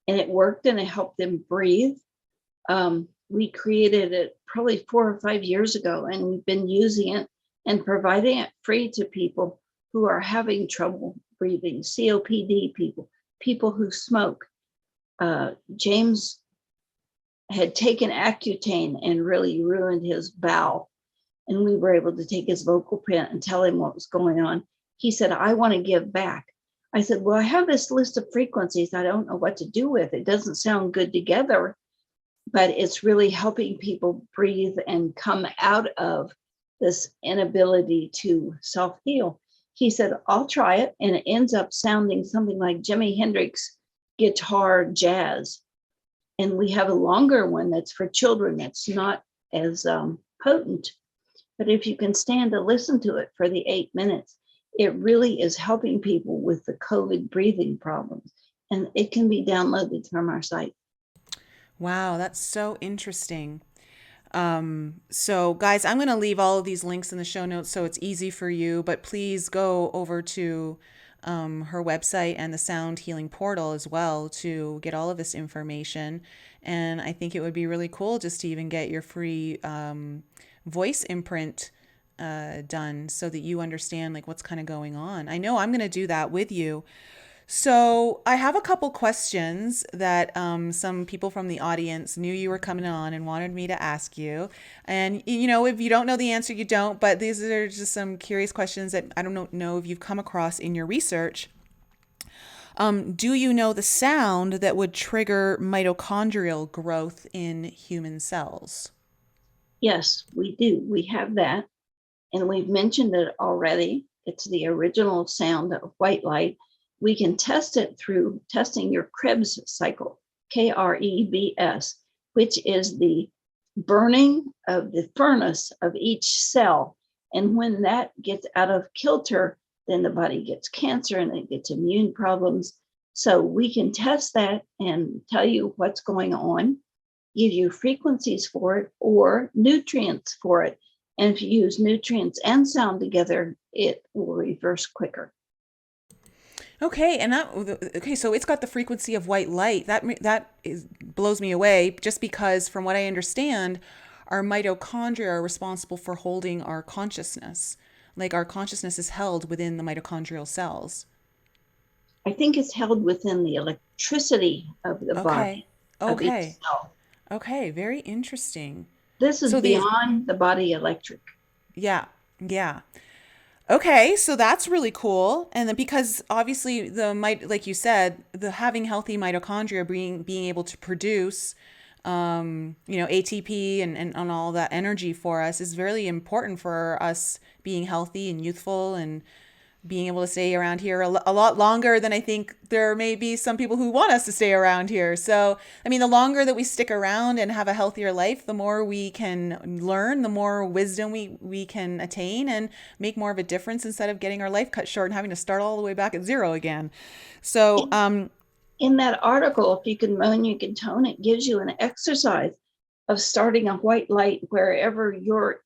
and it worked and it helped them breathe. We created it probably 4 or 5 years ago, and we've been using it and providing it free to people who are having trouble breathing, COPD people, people who smoke. James had taken Accutane and really ruined his bowel. And we were able to take his vocal print and tell him what was going on. He said, I want to give back. I said, well, I have this list of frequencies I don't know what to do with. It doesn't sound good together, but it's really helping people breathe and come out of this inability to self-heal. He said, I'll try it. And it ends up sounding something like Jimi Hendrix guitar jazz. And we have a longer one that's for children that's not as potent. But if you can stand to listen to it for the 8 minutes, it really is helping people with the COVID breathing problems. And it can be downloaded from our site. Wow, that's so interesting. So guys, I'm going to leave all of these links in the show notes so it's easy for you, but please go over to her website and the Sound Healing Portal as well to get all of this information. And I think it would be really cool just to even get your free voice imprint done so that you understand like what's kind of going on. I know I'm going to do that with you. So I have a couple questions that some people from the audience knew you were coming on and wanted me to ask you. And if you don't know the answer, you don't. But these are just some curious questions that I don't know if you've come across in your research. Do you know the sound that would trigger mitochondrial growth in human cells? Yes, we do. We have that. And we've mentioned it already. It's the original sound of white light. We can test it through testing your Krebs cycle, Krebs, which is the burning of the furnace of each cell. And when that gets out of kilter, then the body gets cancer and it gets immune problems. So we can test that and tell you what's going on, give you frequencies for it or nutrients for it. And if you use nutrients and sound together, it will reverse quicker. Okay, so it's got the frequency of white light. Blows me away just because from what I understand, our mitochondria are responsible for holding our consciousness. Like our consciousness is held within the mitochondrial cells. I think it's held within the electricity of the Okay. body of each Okay. cell. Okay, very interesting. This is So these beyond the body electric. Yeah. Yeah. Okay, so that's really cool. And then because obviously like you said, the having healthy mitochondria being able to produce ATP and all that energy for us is really important for us being healthy and youthful and being able to stay around here a lot longer than I think there may be some people who want us to stay around here. So, I mean, the longer that we stick around and have a healthier life, the more we can learn, the more wisdom we can attain and make more of a difference instead of getting our life cut short and having to start all the way back at zero again. So, In that article, if you can moan, you can tone, it gives you an exercise of starting a white light wherever your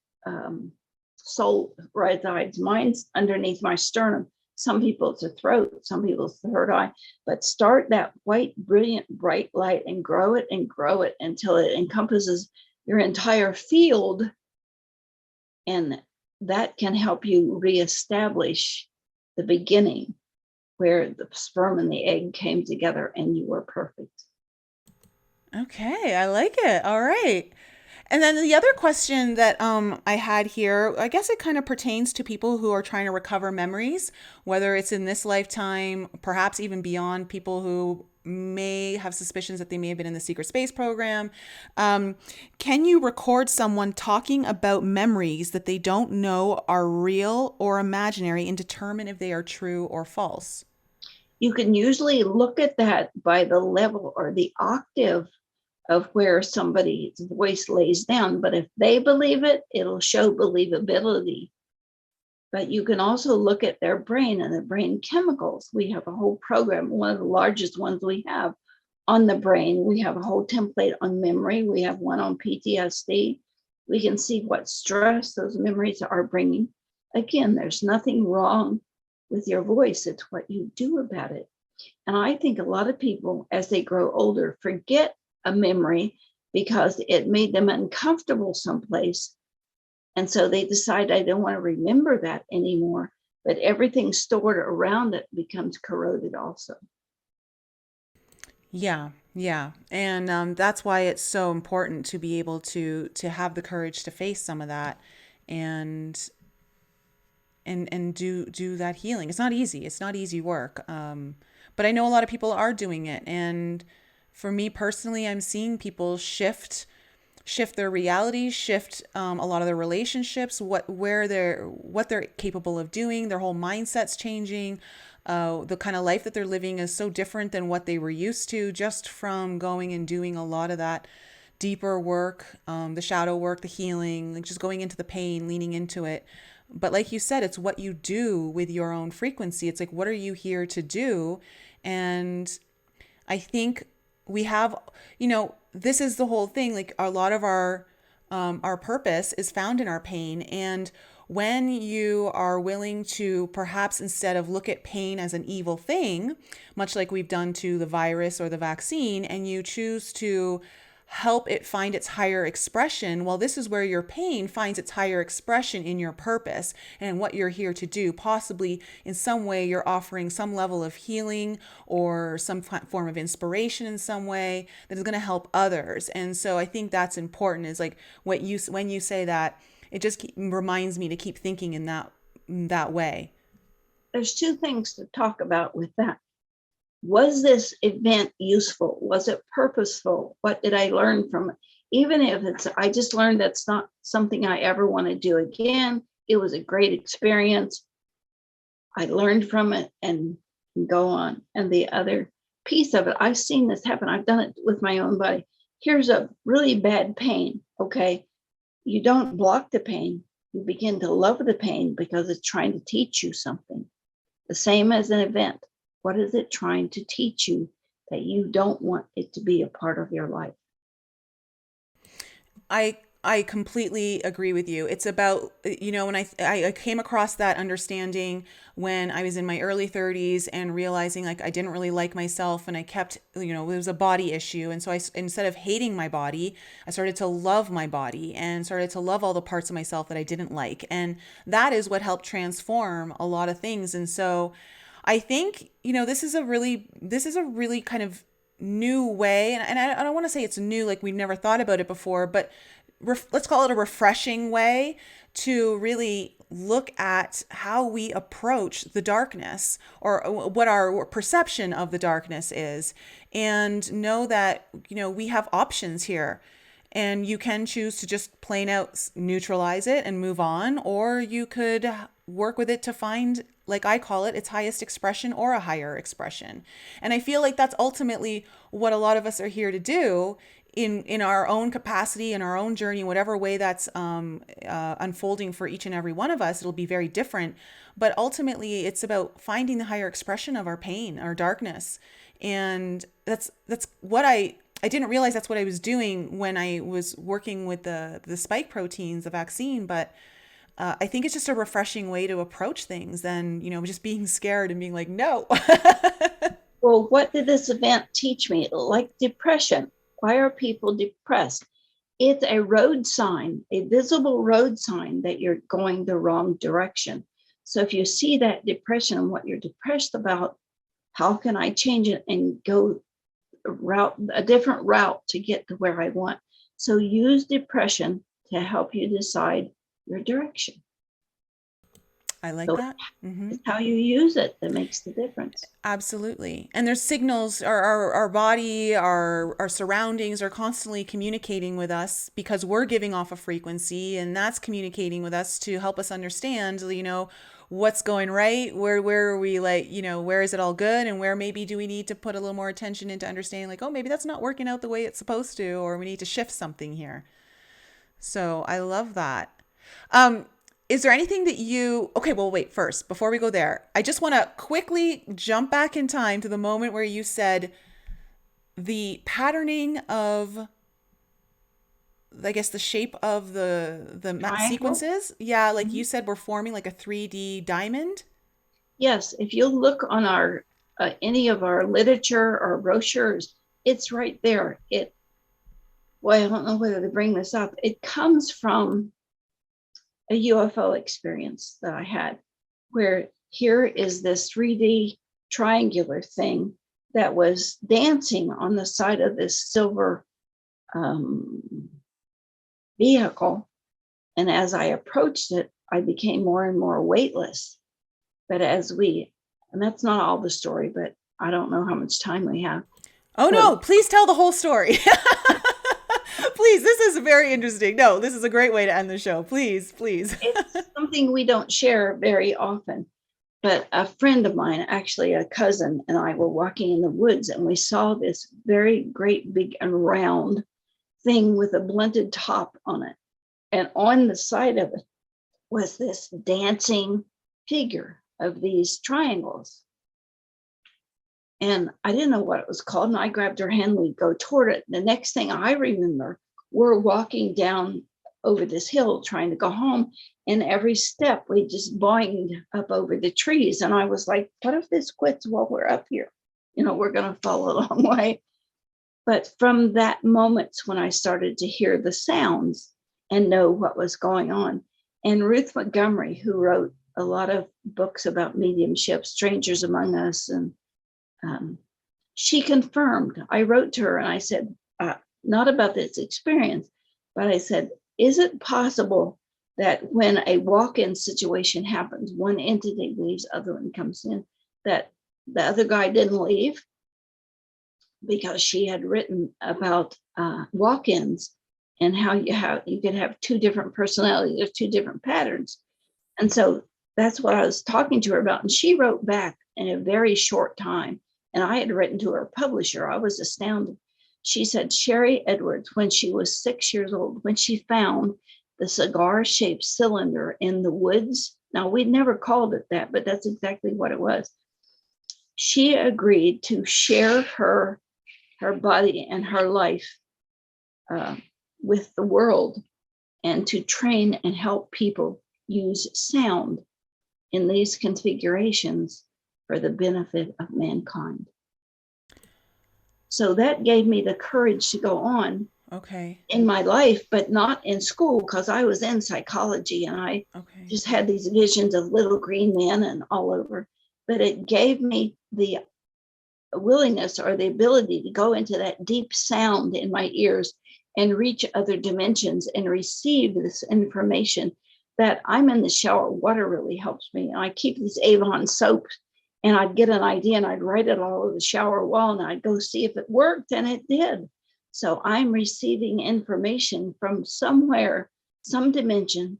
soul resides. Mine's underneath my sternum. Some people it's a throat, some people it's the third eye, but start that white, brilliant, bright light and grow it until it encompasses your entire field. And that can help you reestablish the beginning where the sperm and the egg came together and you were perfect. okay, I like it. All right. And then the other question that I had here, I guess it kind of pertains to people who are trying to recover memories, whether it's in this lifetime, perhaps even beyond, people who may have suspicions that they may have been in the secret space program. Can you record someone talking about memories that they don't know are real or imaginary and determine if they are true or false? You can usually look at that by the level or the octave of where somebody's voice lays down. But if they believe it, it'll show believability. But you can also look at their brain and the brain chemicals. We have a whole program, one of the largest ones we have on the brain. We have a whole template on memory. We have one on PTSD. We can see what stress those memories are bringing. Again, there's nothing wrong with your voice. It's what you do about it. And I think a lot of people, as they grow older, forget a memory because it made them uncomfortable someplace. And so they decide, I don't want to remember that anymore. But everything stored around it becomes corroded also. Yeah, yeah, and that's why it's so important to be able to have the courage to face some of that, and and do that healing. It's not easy. It's not easy work. But I know a lot of people are doing it, and for me personally, I'm seeing people shift their reality, shift a lot of their relationships, what they're capable of doing. Their whole mindset's changing. The kind of life that they're living is so different than what they were used to just from going and doing a lot of that deeper work, the shadow work, the healing, like just going into the pain, leaning into it. But like you said, it's what you do with your own frequency. It's like, what are you here to do? And I think we have, this is the whole thing. Like a lot of our purpose is found in our pain. And when you are willing to perhaps instead of look at pain as an evil thing, much like we've done to the virus or the vaccine, and you choose to help it find its higher expression. Well, this is where your pain finds its higher expression in your purpose and what you're here to do. Possibly in some way you're offering some level of healing or some form of inspiration in some way that is going to help others. And so I think that's important, is like what you, when you say that, it just reminds me to keep thinking in that way. There's two things to talk about with that. Was this event useful? Was it purposeful? What did I learn from it? Even if I just learned that's not something I ever want to do again. It was a great experience. I learned from it and go on. And the other piece of it, I've seen this happen. I've done it with my own body. Here's a really bad pain. Okay. You don't block the pain. You begin to love the pain because it's trying to teach you something. The same as an event. What is it trying to teach you that you don't want it to be a part of your life? I completely agree with you. It's about, when I came across that understanding when I was in my early 30s and realizing like I didn't really like myself, and I kept, it was a body issue. And so instead of hating my body, I started to love my body and started to love all the parts of myself that I didn't like. And that is what helped transform a lot of things. And so I think, this is a really kind of new way. And I don't want to say it's new, like we've never thought about it before, but let's call it a refreshing way to really look at how we approach the darkness, or what our perception of the darkness is, and know that, we have options here. And you can choose to just plain out neutralize it and move on, or you could work with it to find, like I call it, its highest expression or a higher expression. And I feel like that's ultimately what a lot of us are here to do in our own capacity, in our own journey, whatever way that's unfolding for each and every one of us. It'll be very different. But ultimately, it's about finding the higher expression of our pain, our darkness. And that's what I didn't realize that's what I was doing when I was working with the spike proteins, the vaccine. But I think it's just a refreshing way to approach things than, just being scared and being like, no. Well, what did this event teach me? Like depression. Why are people depressed? It's a road sign, a visible road sign that you're going the wrong direction. So if you see that depression and what you're depressed about, how can I change it and go a different route to get to where I want? So use depression to help you decide your direction. I like that. Mm-hmm. It's how you use it that makes the difference. Absolutely. And there's signals, our body, our surroundings are constantly communicating with us because we're giving off a frequency, and that's communicating with us to help us understand, what's going right, where are we, like, where is it all good, and where maybe do we need to put a little more attention into understanding, like, oh, maybe that's not working out the way it's supposed to, or we need to shift something here. So I love that. Is there anything that okay, well, wait, first, before we go there, I just want to quickly jump back in time to the moment where you said the patterning of, I guess, the shape of the sequences. Yeah, like you said, we're forming like a 3D diamond. Yes, if you look on our any of our literature or brochures, it's right there. Well, I don't know whether to bring this up. It comes from a UFO experience that I had, where here is this 3D triangular thing that was dancing on the side of this silver vehicle. And as I approached it, I became more and more weightless. But and that's not all the story, but I don't know how much time we have. Oh, no, please tell the whole story. Please, this is very interesting. No, this is a great way to end the show. Please. It's something we don't share very often. But a friend of mine, actually a cousin, and I were walking in the woods, and we saw this very great, big, and round thing with a blunted top on it. And on the side of it was this dancing figure of these triangles. And I didn't know what it was called. And I grabbed her hand, we go toward it. The next thing I remember, we're walking down over this hill trying to go home. And every step we just boinged up over the trees. And I was like, what if this quits while we're up here? We're going to fall a long way. But from that moment when I started to hear the sounds and know what was going on, and Ruth Montgomery, who wrote a lot of books about mediumship, Strangers Among Us, and she confirmed. I wrote to her and I said, not about this experience, but I said, is it possible that when a walk-in situation happens, one entity leaves, other one comes in, that the other guy didn't leave? Because she had written about walk-ins and how you could have two different personalities, there's two different patterns. And so that's what I was talking to her about. And she wrote back in a very short time. And I had written to her publisher. I was astounded. She said, Sharry Edwards, when she was 6 years old, when she found the cigar-shaped cylinder in the woods. Now, we'd never called it that, but that's exactly what it was. She agreed to share her body and her life with the world, and to train and help people use sound in these configurations for the benefit of mankind. So that gave me the courage to go on in my life, but not in school, because I was in psychology and I just had these visions of little green men and all over. But it gave me the willingness or the ability to go into that deep sound in my ears and reach other dimensions and receive this information. That I'm in the shower, water really helps me. And I keep these Avon soaps, and I'd get an idea and I'd write it all over the shower wall, and I'd go see if it worked, and it did. So I'm receiving information from somewhere, some dimension,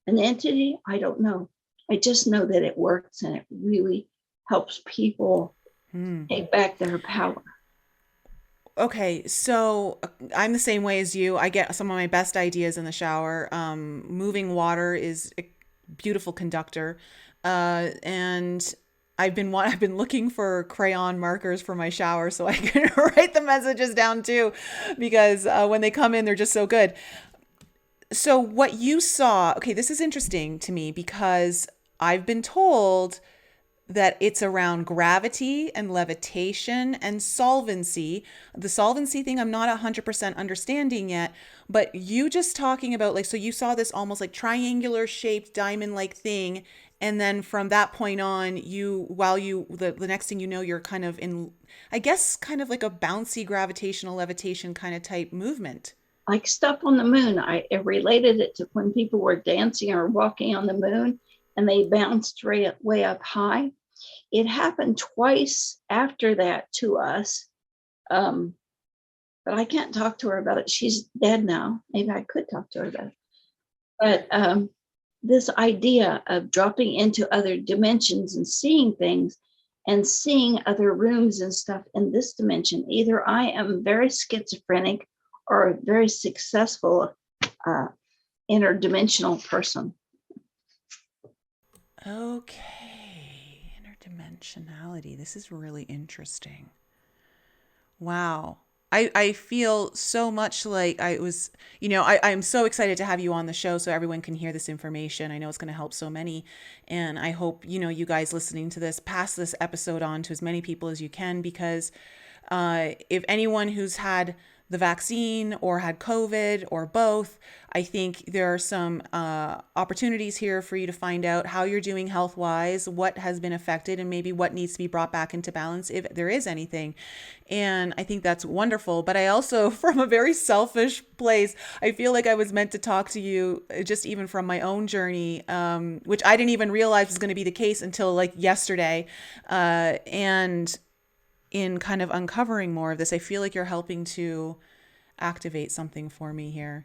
an entity, I don't know. I just know that it works, and it really helps people take back their power. Okay, so I'm the same way as you. I get some of my best ideas in the shower. Moving water is a beautiful conductor, and I've been looking for crayon markers for my shower so I can write the messages down too, because when they come in, they're just so good. So what you saw, okay, this is interesting to me because I've been told that it's around gravity and levitation and solvency. The solvency thing, I'm not 100% understanding yet, but you just talking about like, so you saw this almost like triangular shaped diamond like thing. And then from that point on, the next thing you know, you're kind of in, I guess, kind of like a bouncy gravitational levitation kind of type movement. Like stuff on the moon. I related it to when people were dancing or walking on the moon and they bounced way up high. It happened twice after that to us. But I can't talk to her about it. She's dead now. Maybe I could talk to her about it. But this idea of dropping into other dimensions and seeing things and seeing other rooms and stuff in this dimension, either I am very schizophrenic or a very successful interdimensional person. Okay, interdimensionality. This is really interesting. Wow. I feel so much like I was, I'm so excited to have you on the show so everyone can hear this information. I know it's going to help so many. And I hope, you guys listening to this, pass this episode on to as many people as you can, because if anyone who's had the vaccine or had COVID or both, I think there are some opportunities here for you to find out how you're doing health wise, what has been affected, and maybe what needs to be brought back into balance if there is anything. And I think that's wonderful. But I also, from a very selfish place, I feel like I was meant to talk to you just even from my own journey, which I didn't even realize was going to be the case until like yesterday. And in kind of uncovering more of this, I feel like you're helping to activate something for me here.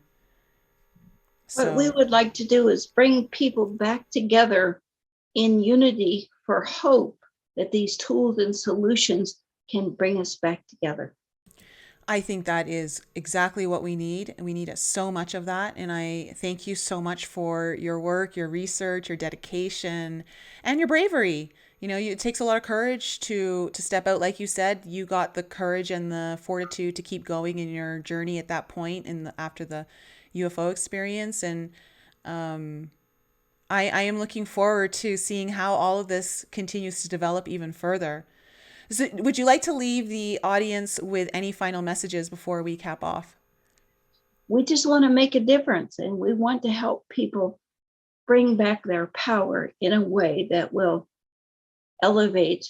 What we would like to do is bring people back together in unity for hope that these tools and solutions can bring us back together. I think that is exactly what we need. And we need so much of that. And I thank you so much for your work, your research, your dedication, and your bravery. It takes a lot of courage to step out. Like you said, you got the courage and the fortitude to keep going in your journey at that point after the UFO experience. And I am looking forward to seeing how all of this continues to develop even further. So would you like to leave the audience with any final messages before we cap off? We just want to make a difference, and we want to help people bring back their power in a way that will elevate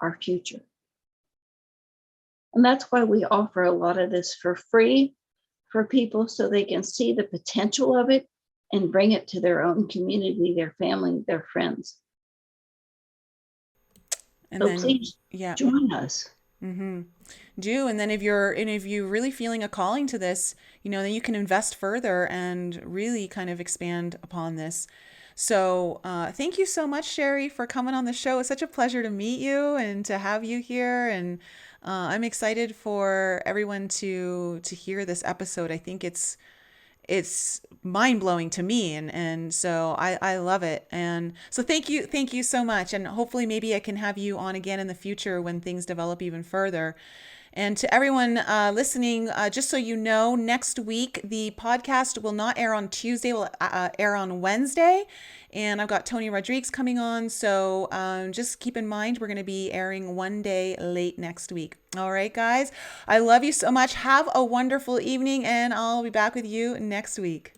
our future. And that's why we offer a lot of this for free for people so they can see the potential of it and bring it to their own community, their family, their friends. And So then, please yeah. join us. Mm-hmm. Do. And then if you're really feeling a calling to this, then you can invest further and really kind of expand upon this. So thank you so much, Sharry, for coming on the show. It's such a pleasure to meet you and to have you here. And I'm excited for everyone to hear this episode. I think it's mind blowing to me, and so I love it. And so thank you so much, and hopefully maybe I can have you on again in the future when things develop even further. And to everyone listening, just so you know, next week the podcast will not air on Tuesday, will air on Wednesday. And I've got Tony Rodriguez coming on. So just keep in mind, we're going to be airing one day late next week. All right, guys. I love you so much. Have a wonderful evening, and I'll be back with you next week.